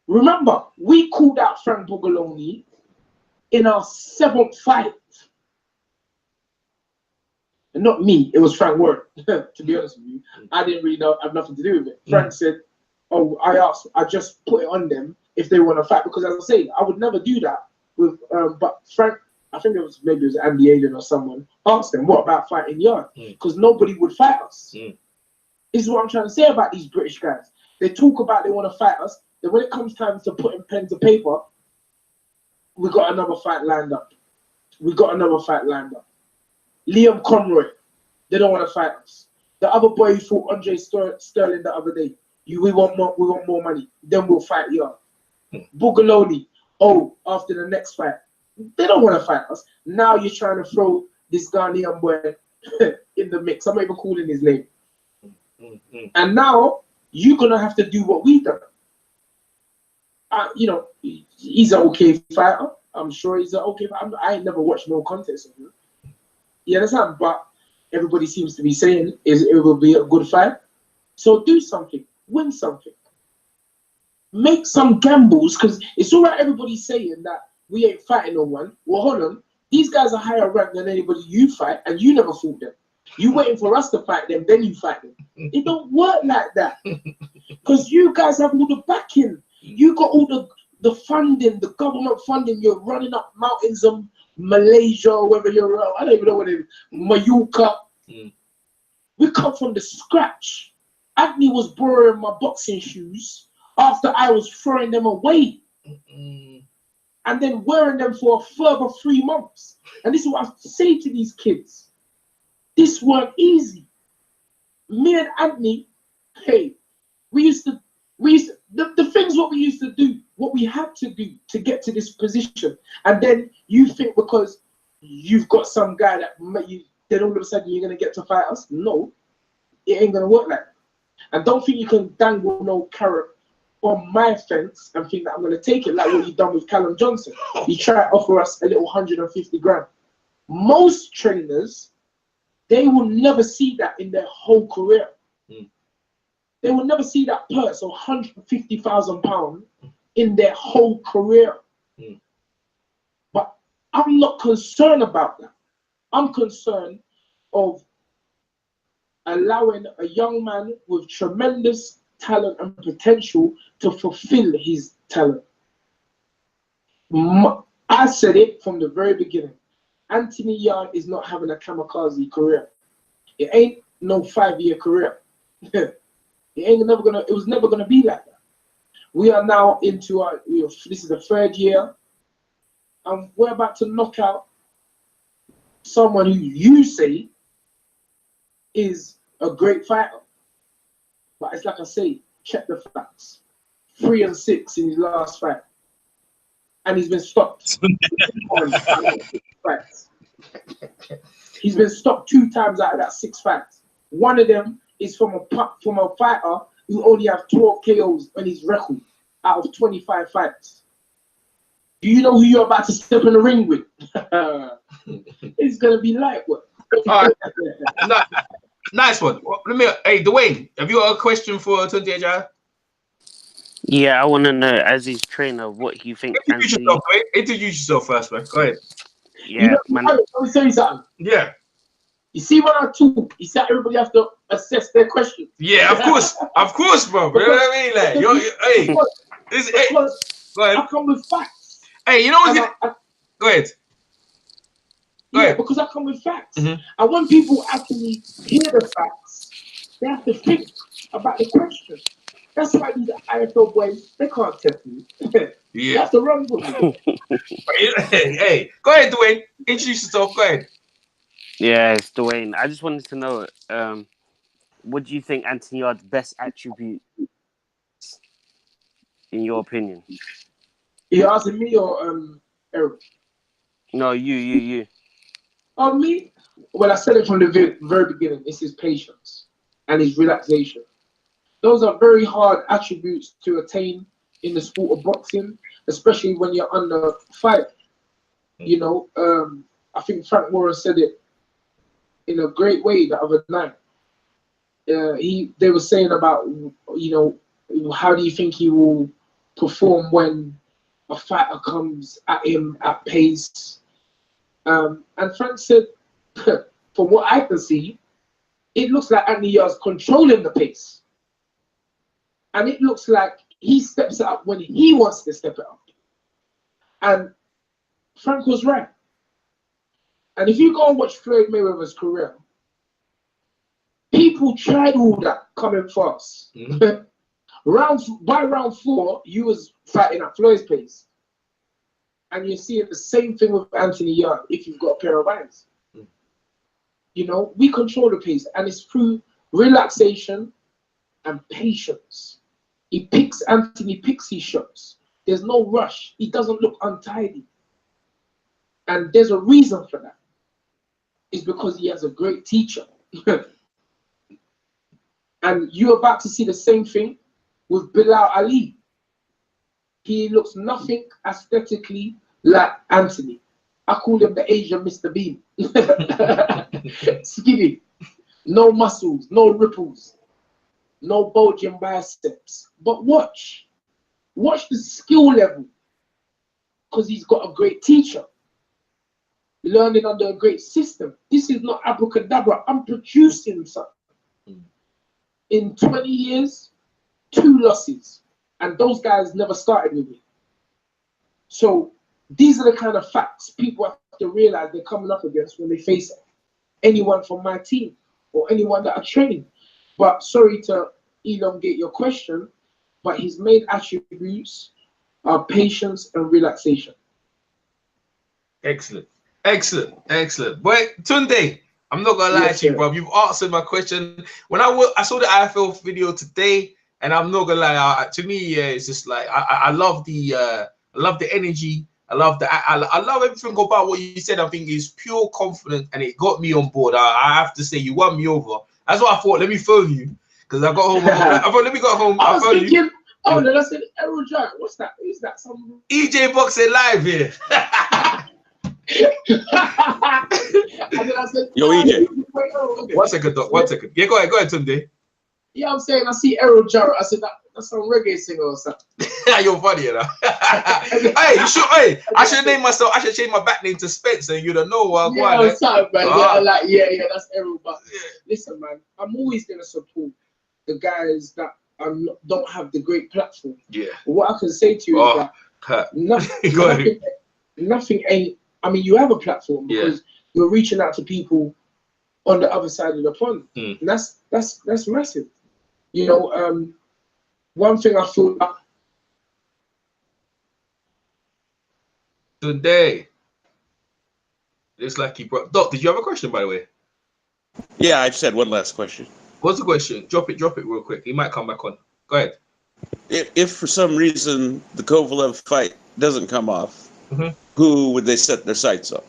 Remember, we called out Frank Bugaloni in our 7th fight. And not me, it was Frank Warren, to be honest with you. I didn't really know, have nothing to do with it. Frank said, oh, I just put it on them if they want to fight, because as I say, I would never do that with, but Frank, I think maybe it was Andy Allen or someone, asked them, what about fighting Yard? Because nobody would fight us. This is what I'm trying to say about these British guys. They talk about they want to fight us, then when it comes time to putting pen to paper, we got another fight lined up. We got another fight lined up. Liam Conroy, they don't want to fight us. The other boy who fought Andre Sterling the other day, we want more money. Then we'll fight Yard. Bugaloni, oh, after the next fight, they don't want to fight us. Now you're trying to throw this Ghanaian boy in the mix. I'm not even calling his name. And now you're gonna have to do what we done. You know, he's an okay fighter. I'm sure he's an okay fighter. I ain't never watched no contest of him. You understand? But everybody seems to be saying it will be a good fight. So do something, win something, make some gambles, because it's all right. Everybody's saying that we ain't fighting no one. Well, hold on. These guys are higher ranked than anybody you fight, and you never fought them. You waiting for us to fight them, then you fight them. It don't work like that. Because you guys have all the backing. You got all the funding, the government funding. You're running up mountains of Malaysia, or wherever you're, I don't even know what it is, Mallorca. We come from the scratch. Agni was borrowing my boxing shoes after I was throwing them away. And then wearing them for a further 3 months. And this is what I say to these kids. This weren't easy. Me and Anthony, hey, the things what we used to do, what we had to do to get to this position. And then you think because you've got some guy that then all of a sudden you're going to get to fight us? No, it ain't going to work like that. And don't think you can dangle no carrot on my fence and think that I'm going to take it like what you done with Callum Johnson. You try to offer us a little 150 grand. Most trainers, they will never see that in their whole career. They will never see that purse of £150,000 in their whole career. But I'm not concerned about that. I'm concerned of allowing a young man with tremendous talent and potential to fulfill his talent. I said it from the very beginning. Anthony Yarde is not having a kamikaze career. It ain't no 5-year career. It was never gonna be like that. We are now into this is the 3rd year, and we're about to knock out someone who you say is a great fighter. But it's like I say, check the facts. 3-6 in his last fight. And he's been stopped. He's been stopped 2 times out of that 6 fights. One of them is from a fighter who only have 12 KOs on his record out of 25 fights. Do you know who you're about to step in the ring with? It's gonna be light work. All right. Nice one. Hey, Dwayne, have you got a question for Tunde Ajayi? Yeah, I want to know, as his trainer, what you think. Introduce yourself first, man. Go ahead. Yeah, let me tell you something. Yeah. You see, when I talk, you see everybody has to assess their questions. Yeah, of course, bro. You know what I mean? Like, go ahead. I come with facts. Hey, you know what? Go ahead. Because I come with facts. And when people actually hear the facts, They have to think about the question. That's why these IFL boys, they can't test me. You have to run with me. Hey, go ahead, Dwayne. Introduce yourself. Go ahead. Yeah, it's Dwayne. I just wanted to know, what do you think Anthony Yarde's best attribute, in your opinion? You asking me or Eric? No, you. Oh, me? Well, I said it from the very beginning. It's his patience and his relaxation. Those are very hard attributes to attain in the sport of boxing, especially when you're under fight. You know, I think Frank Warren said it in a great way the other night. They were saying about, you know, how do you think he will perform when a fighter comes at him at pace? And Frank said, from what I can see, it looks like Anthony Yarde's controlling the pace. And it looks like he steps it up when he wants to step it up. And Frank was right. And if you go and watch Floyd Mayweather's career, people tried all that coming fast. By round 4, you was fighting at Floyd's pace. And you're seeing the same thing with Anthony Yarde if you've got a pair of eyes. You know, we control the pace, and it's through relaxation and patience. Anthony picks his shots. There's no rush. He doesn't look untidy. And there's a reason for that. It's because he has a great teacher. And you're about to see the same thing with Bilal Ali. He looks nothing aesthetically like Anthony. I call him the Asian Mr. Bean. Skinny. No muscles, no ripples, no bulging biceps. But watch the skill level, because he's got a great teacher. Learning under a great system. This is not abracadabra. I'm producing something. In 20 years, 2 losses. And those guys never started with me. So these are the kind of facts people have to realize they're coming up against when they face anyone from my team or anyone that are training. But sorry to elongate your question, but his main attributes are patience and relaxation. Excellent. Boy, Tunde, I'm not gonna lie to you, bro. You've answered my question. When I saw the IFL video today, and I'm not gonna lie, to me, it's just like I love the energy. I love everything about what you said. I think is pure confidence, and it got me on board. I have to say, you won me over. That's what I thought. Let me phone you, because I got home. I thought, let me go home. I was thinking, oh, then I said, Errol Jack, what's that? Is that some EJ Boxing Live here? And then I said, yo, EJ. One second, Doc. 1 second. Yeah, go ahead, Tunde. Yeah, I'm saying I see Errol Jarrett. I said that's some reggae singer or something. You're funny, you know. Hey, you should. Hey, I should name myself. I should change my back name to Spencer, and you'd know what. Yeah, sorry, man. Yeah, that's Errol. But listen, man, I'm always gonna support the guys that don't have the great platform. Yeah. What I can say to you is that nothing ain't. I mean, you have a platform because you're reaching out to people on the other side of the pond, and that's massive. You know, one thing I feel like today, looks like he brought. Doc, did you have a question, by the way? Yeah, I just had one last question. What's the question? Drop it real quick. He might come back on. Go ahead. If for some reason the Kovalev fight doesn't come off, who would they set their sights on?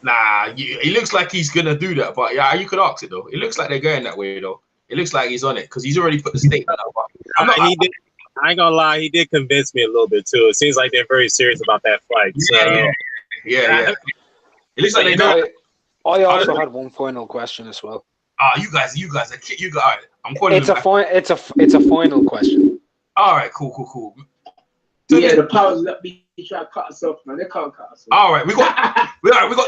Nah, it looks like he's gonna do that, but yeah, you could ask it though. It looks like they're going that way though. It looks like he's on it because he's already put the statement out. I ain't gonna lie, he did convince me a little bit too. It seems like they're very serious about that fight. Yeah. It looks like they know. I also had one final question as well. You guys, all right. I'm calling. It's a final question. All right, cool. Yeah, the powers that be try to cut us off, man. They can't cut us off. All right, we got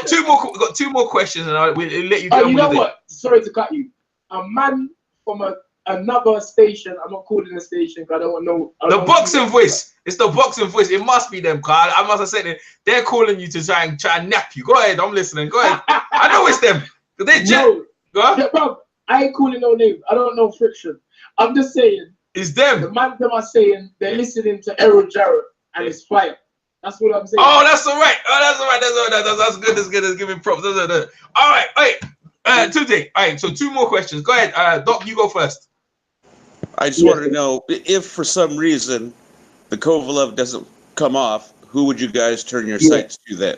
two more. We got 2 more questions, and we'll let you. Oh, you know what? Sorry to cut you. A man from another station. I'm not calling the station because I don't want no. The boxing voice. It's the boxing voice. It must be them, Carl. I must have said it. They're calling you to try and nap you. Go ahead. I'm listening. Go ahead. I know it's them. They no. Yeah, bro, I ain't calling no name. I don't know Friction. I'm just saying. It's them. The man them are saying they're listening to Errol Jarrett and it's fire. That's what I'm saying. Oh, that's all right. Oh, that's all right. That's all right. That's good. That's good. That's giving props. All right. Wait. Tunde. All right. So 2 more questions. Go ahead. Doc, you go first. I just wanted to know if for some reason the Kovalev doesn't come off, who would you guys turn your sights to then?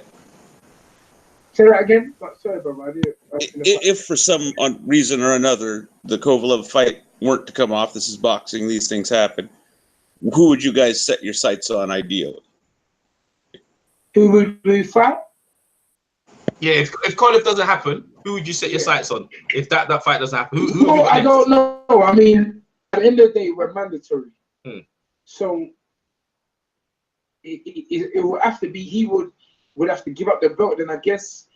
Say that again. Sorry, bro. If for some reason or another the Kovalev fight weren't to come off, this is boxing, these things happen, who would you guys set your sights on ideally? Who would we fight? Yeah, if Kovalev doesn't happen, who would you set your sights on? If that fight doesn't happen, who No, I don't know. I mean, at the end of the day, we're mandatory. So it would have to be, he would have to give up the belt. Then I guess,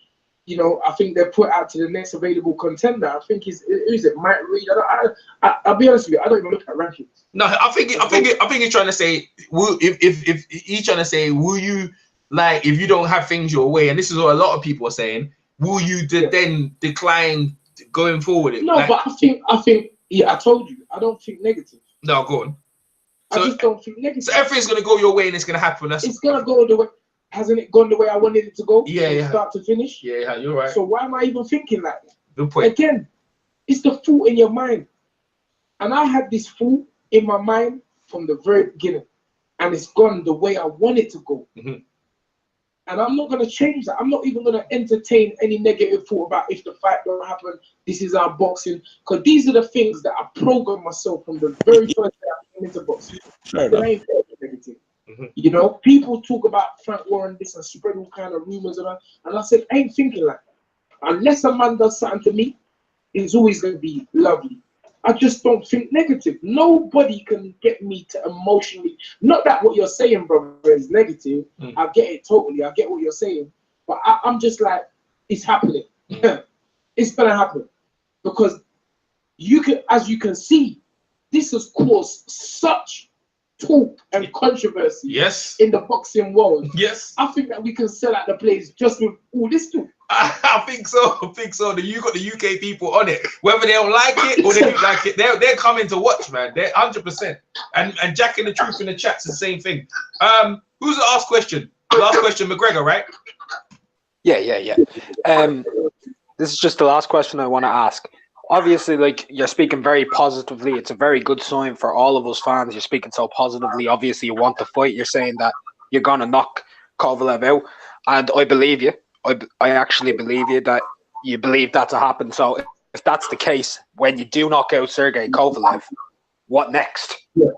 you know, I think they're put out to the next available contender. I think is it Mike Reed? I'll be honest with you, I don't even look at rankings. No, I think he's trying to say, if he's trying to say, will you, like, if you don't have things your way, and this is what a lot of people are saying, will you then decline going forward? No, but I think, yeah, I told you, I don't think negative. No, go on. So, I just don't think negative. So everything's gonna go your way and it's gonna happen. It's gonna go the way. Hasn't it gone the way I wanted it to go? Yeah. Start to finish. Yeah, you're right. So why am I even thinking like that? Good point. Again, it's the thought in your mind, and I had this thought in my mind from the very beginning, and it's gone the way I want it to go. And I'm not gonna change that. I'm not even gonna entertain any negative thought about if the fight don't happen. This is our boxing, because these are the things that I programmed myself from the very first day I came into boxing. I ain't negative. You know, people talk about Frank Warren this and spread all kind of rumors and I said, I ain't thinking like that. Unless a man does something to me, it's always gonna be lovely. I just don't think negative. Nobody can get me to emotionally. Not that what you're saying, brother, is negative. I get it totally. I get what you're saying, but I'm just like, it's happening. It's gonna happen because as you can see, this has caused such talk and controversy in the boxing world. I think that we can sell out the place just with all this talk. I think so. You got the UK people on it, whether they don't like it or they do like it. They're coming to watch, man. They're 100%. And Jack in the Truth in the chat's the same thing. Who's the last question? Last question, McGregor, right? Yeah. This is just the last question I want to ask. Obviously, like, you're speaking very positively. It's a very good sign for all of us fans. You're speaking so positively. Obviously, you want to fight. You're saying that you're going to knock Kovalev out. And I believe you. I actually believe you that you believe that to happen. So if that's the case, when you do knock out Sergey Kovalev, what next? You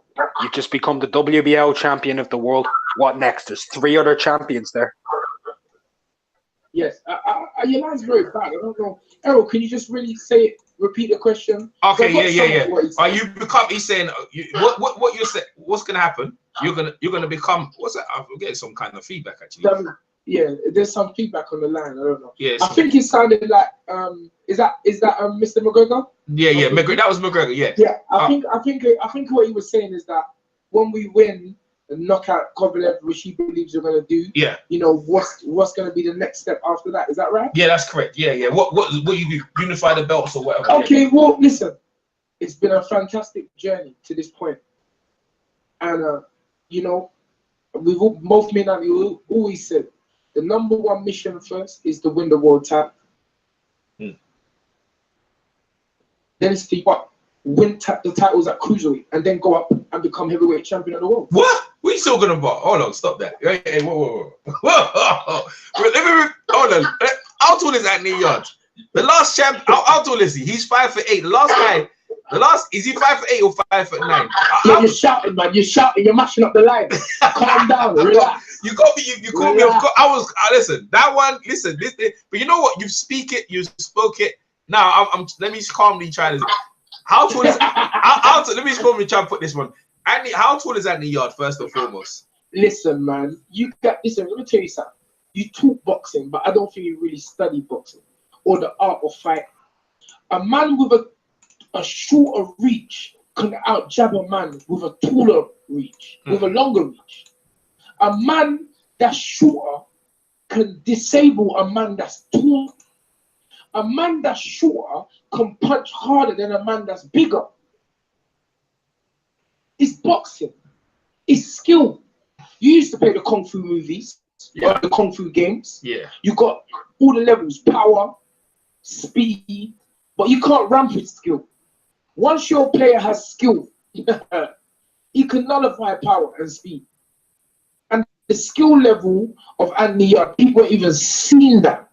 just become the WBO champion of the world. What next? There's 3 other champions there. Yes. Your line's very bad. I don't know. Errol, can you just really say it? Repeat the question. Okay, yeah. Are you become? He's saying, what you're saying? What's gonna happen? You're gonna become. What's that? I'm getting some kind of feedback actually. Yeah, there's some feedback on the line. I don't know. Yeah, I think it sounded like is that Mr. McGregor? Yeah. McGregor. That was McGregor. Yeah. Yeah. I think what he was saying is that when we win and knock out Kovalev, which he believes you're gonna do. Yeah. You know what's gonna be the next step after that? Is that right? Yeah, that's correct. Yeah. What you do? Unify the belts or whatever. Okay. Well, listen. It's been a fantastic journey to this point, and you know, we've both me and Andy always said the number 1 mission first is to win the world title. Then it's to win the titles at cruiserweight and then go up and become heavyweight champion of the world. What? What are you talking about? Hold on, stop that. Hey, whoa. Hold on. How tall is Anthony Yards? The last champ, how tall is he? He's 5'8". Is he 5'8" or 5'9"? Yeah, you're shouting, man. You're shouting. You're mashing up the line. Calm down. Relax. You got me. You called me. Listen. That one. Listen. This. But you know what? You speak it. You spoke it. Now let me calmly try this. How tall is? Let me calmly try and put this one. Andy, how tall is Anthony Yard first and foremost? Listen, man. Listen. Let me tell you something. You talk boxing, but I don't think you really study boxing or the art of fight. A man with a shorter reach can out-jab a man with a taller reach, with a longer reach. A man that's shorter can disable a man that's tall. a man that's shorter can punch harder than a man that's bigger. It's boxing. It's skill. You used to play the Kung Fu movies, or the Kung Fu games. Yeah. You got all the levels, power, speed, but you can't ramp with skill. Once your player has skill, he can nullify power and speed. And the skill level of Anthony Yarde, people haven't even seen that.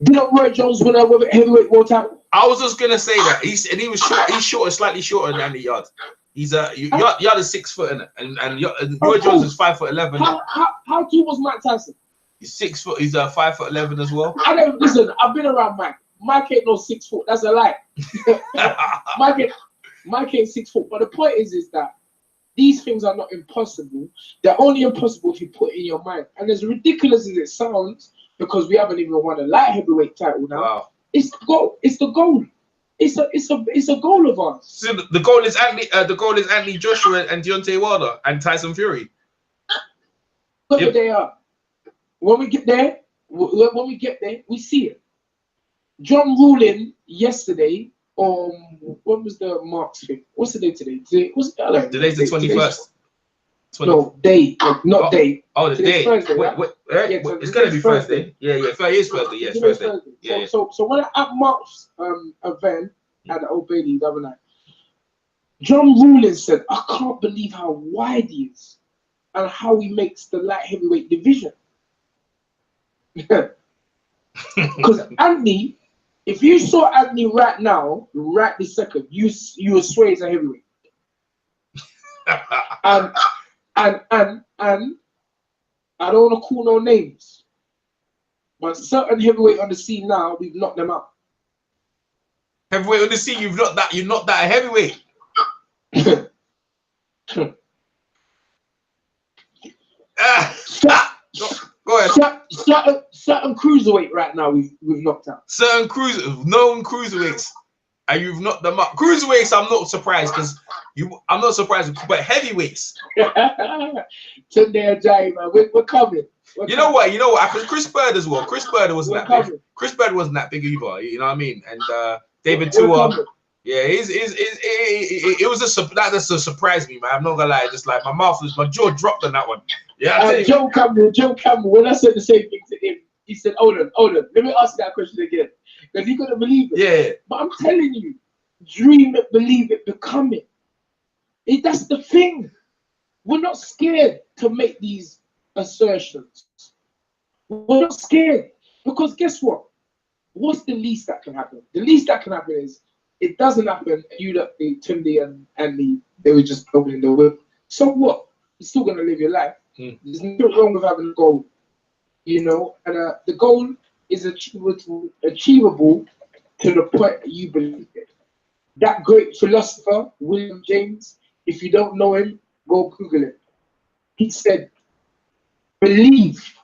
Didn't Roy Jones win a heavyweight world title? I was just gonna say that he was short. He's shorter, slightly shorter than Anthony Yarde. He's Yarde is 6 foot and Roy Jones is 5'11". How tall was Mike Tyson? He's 6 foot. He's 5'11" as well. I don't listen. I've been around Mike. Mike ain't no 6 foot. That's a lie. Mike ain't 6 foot. But the point is that these things are not impossible. They're only impossible if you put it in your mind. And as ridiculous as it sounds, because we haven't even won a light heavyweight title now. Wow. It's the goal. It's the goal. It's a goal of ours. So the goal is Anthony Joshua and Deontay Wilder and Tyson Fury. Whoever they are. When we get there, we see it. John ruling yesterday. When was the Marks thing? What's the day today? Today's the 21st. No, day, not day. Oh, the day. Thursday, right? It's gonna be Thursday. Yeah, it is Thursday. Yeah, it's Thursday. Yeah. So when at Mark's event at the Old Bailey the other night, John Rulin said, "I can't believe how wide he is and how he makes the light heavyweight division." Because Anthony, if you saw Anthony right now, right this second, you would swear he's a heavyweight. And I don't want to call no names, but certain heavyweight on the scene now, we've knocked them out. Heavyweight on the scene, you're not that a heavyweight. Go ahead. Certain cruiserweight right now we've knocked out. Certain known cruiserweights, and you've knocked them up. Cruiserweights, I'm not surprised I'm not surprised, but heavyweights. Tunde Ajayi, man, we're coming. You know what? Because Chris Bird as well. Chris Bird wasn't that big. Chris Bird wasn't that big either. You know what I mean? And David Tua. Yeah, it was that surprised me, man. I'm not gonna lie, just like my jaw dropped on that one. Yeah. Joe Campbell, when I said the same thing to him, he said, hold on, let me ask you that question again. Because he couldn't believe it. Yeah. But I'm telling you, dream it, believe it, become it. That's the thing. We're not scared to make these assertions. We're not scared. Because guess what? What's the least that can happen? The least that can happen is it doesn't happen. You look, Tunde and Andy, they were just opening the whip. So what? You're still going to live your life. There's nothing wrong with having a goal. And the goal is achievable to the point that you believe it. That great philosopher, William James, if you don't know him, go Google it. He said, believe,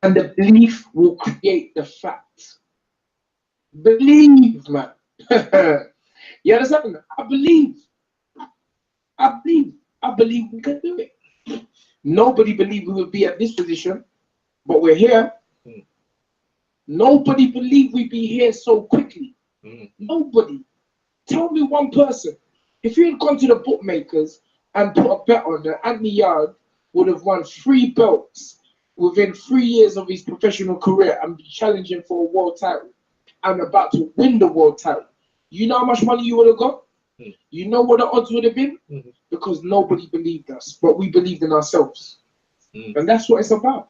and the belief will create the facts. Believe, man. You understand? I believe we can do it. Nobody believed we would be at this position, but we're here. Nobody believed we'd be here so quickly. Nobody. Tell me one person. If you had gone to the bookmakers and put a bet on that Anthony Yarde would have won 3 belts within 3 years of his professional career and be challenging for a world title and about to win the world title, you know how much money you would have got? You know what the odds would have been? Because nobody believed us, but we believed in ourselves. And that's what it's about.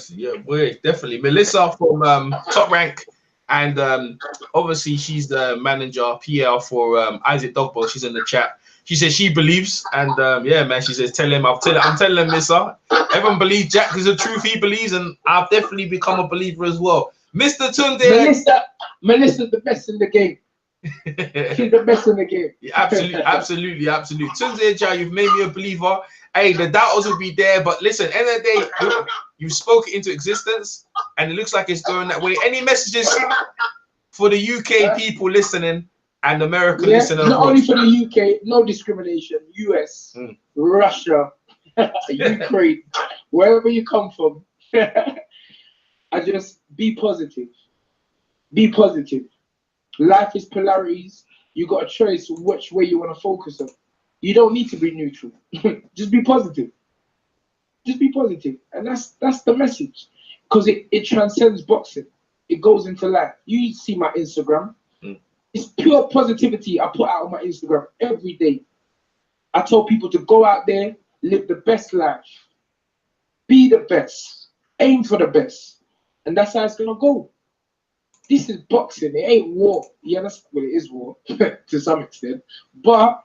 Yeah, we're definitely. Melissa from Top Rank, and obviously she's the manager, PR for Isaac Dogbo. She's in the chat. She says she believes, and yeah, man, she says, I'm telling him, Melissa, everyone believes Jack is the truth he believes, and I've definitely become a believer as well. Mr. Tunde. Melissa's the best in the game. She's the best in the game. Yeah, absolutely. Tunde Ajayi, you've made me a believer. Hey, the doubters will be there, but listen, end of the day, you spoke it into existence, and it looks like it's going that way. Any messages for the UK people listening and American listeners? Not only for the UK, no discrimination. US, Russia, Ukraine, wherever you come from. I just be positive. Be positive. Life is polarities. You got a choice which way you want to focus on. You don't need to be neutral. Just be positive. Just be positive. And that's the message. Because it transcends boxing. It goes into life. You see my Instagram. It's pure positivity I put out on my Instagram every day. I tell people to go out there, live the best life. Be the best. Aim for the best. And that's how it's going to go. This is boxing. It ain't war. Yeah, that's well, it is war to some extent. But,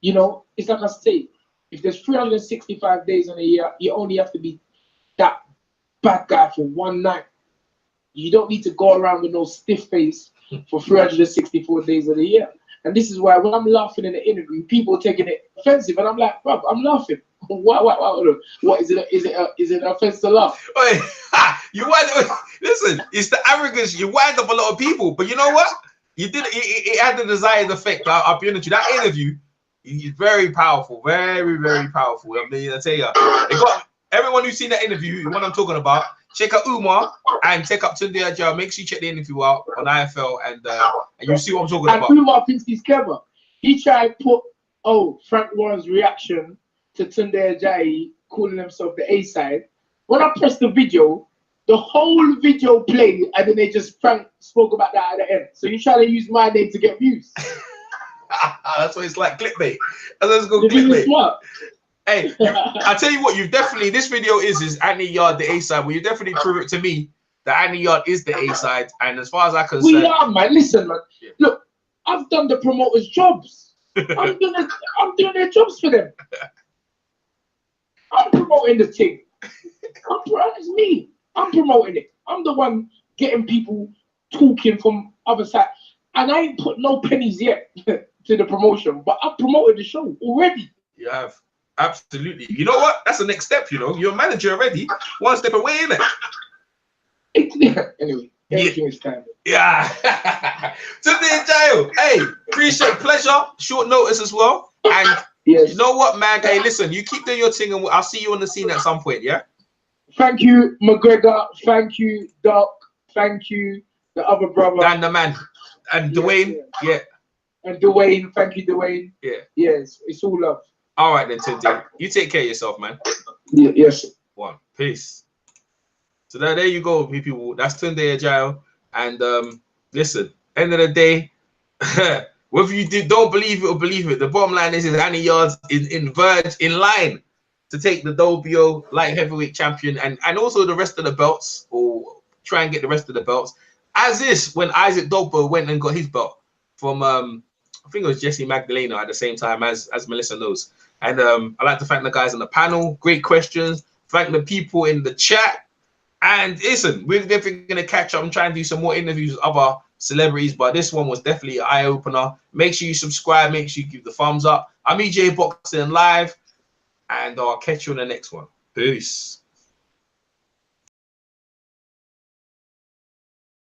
you know, it's like I say, if there's 365 days in a year, you only have to be that bad guy for one night. You don't need to go around with no stiff face for 364 days of the year. And this is why when I'm laughing in the interview, people are taking it offensive, and I'm like, bro, I'm laughing. What is it? Is it an offense to laugh? Wait, listen, it's the arrogance. You wind up a lot of people, but you know what? You did. It had the desired effect. I'll be honest with you. That interview is very powerful, very, very powerful. I mean, I tell you, it got everyone who's seen that interview. What I'm talking about. Check out Umar and check out Tunde Ajayi. Make sure you check the interview out on IFL and you see what I'm talking about. And Umar thinks he's clever. He tried to put Frank Warren's reaction to Tunde Ajayi calling himself the A side. When I pressed the video, the whole video played, and then Frank spoke about that at the end. So you try to use my name to get views. That's what it's like, clickbait. Let's go clickbait. Hey, I tell you what, you've definitely, this video is Anthony Yard the A side. Well, you definitely prove it to me that Anthony Yard is the A side. And as far as I can say, we are, man. Listen, man. Yeah. Look, I've done the promoters' jobs. I'm doing their jobs for them. I'm promoting the thing. It's me. I'm promoting it. I'm the one getting people talking from other side. And I ain't put no pennies yet to the promotion, but I've promoted the show already. You have. Absolutely. You know what? That's the next step, you know. You're a manager already. One step away, isn't it? Anyway, everything is time. Yeah. Tunde Ajayi, hey, appreciate pleasure. Short notice as well. And yes. You know what, man? Hey, listen, you keep doing your thing and I'll see you on the scene at some point, yeah? Thank you, McGregor. Thank you, Doc. Thank you, the other brother. Dan the man. And Dwayne. Yeah. And Dwayne. Thank you, Dwayne. Yeah. Yes, it's all love. All right then, Tunde. You take care of yourself, man. Yeah, yes. One. Peace. So there you go, people. That's Tunde Ajayi. And listen, end of the day, whether you don't believe it or believe it, the bottom line is Anthony Yards in line to take the WBO light heavyweight champion and also the rest of the belts, or try and get the rest of the belts. As is when Isaac Dogbo went and got his belt from I think it was Jesse Magdalena at the same time as Melissa knows. And I'd like to thank the guys on the panel. Great questions. Thank the people in the chat. And listen, we're definitely going to catch up and try and do some more interviews with other celebrities. But this one was definitely an eye-opener. Make sure you subscribe. Make sure you give the thumbs up. I'm EJ Boxing Live. And I'll catch you on the next one. Peace.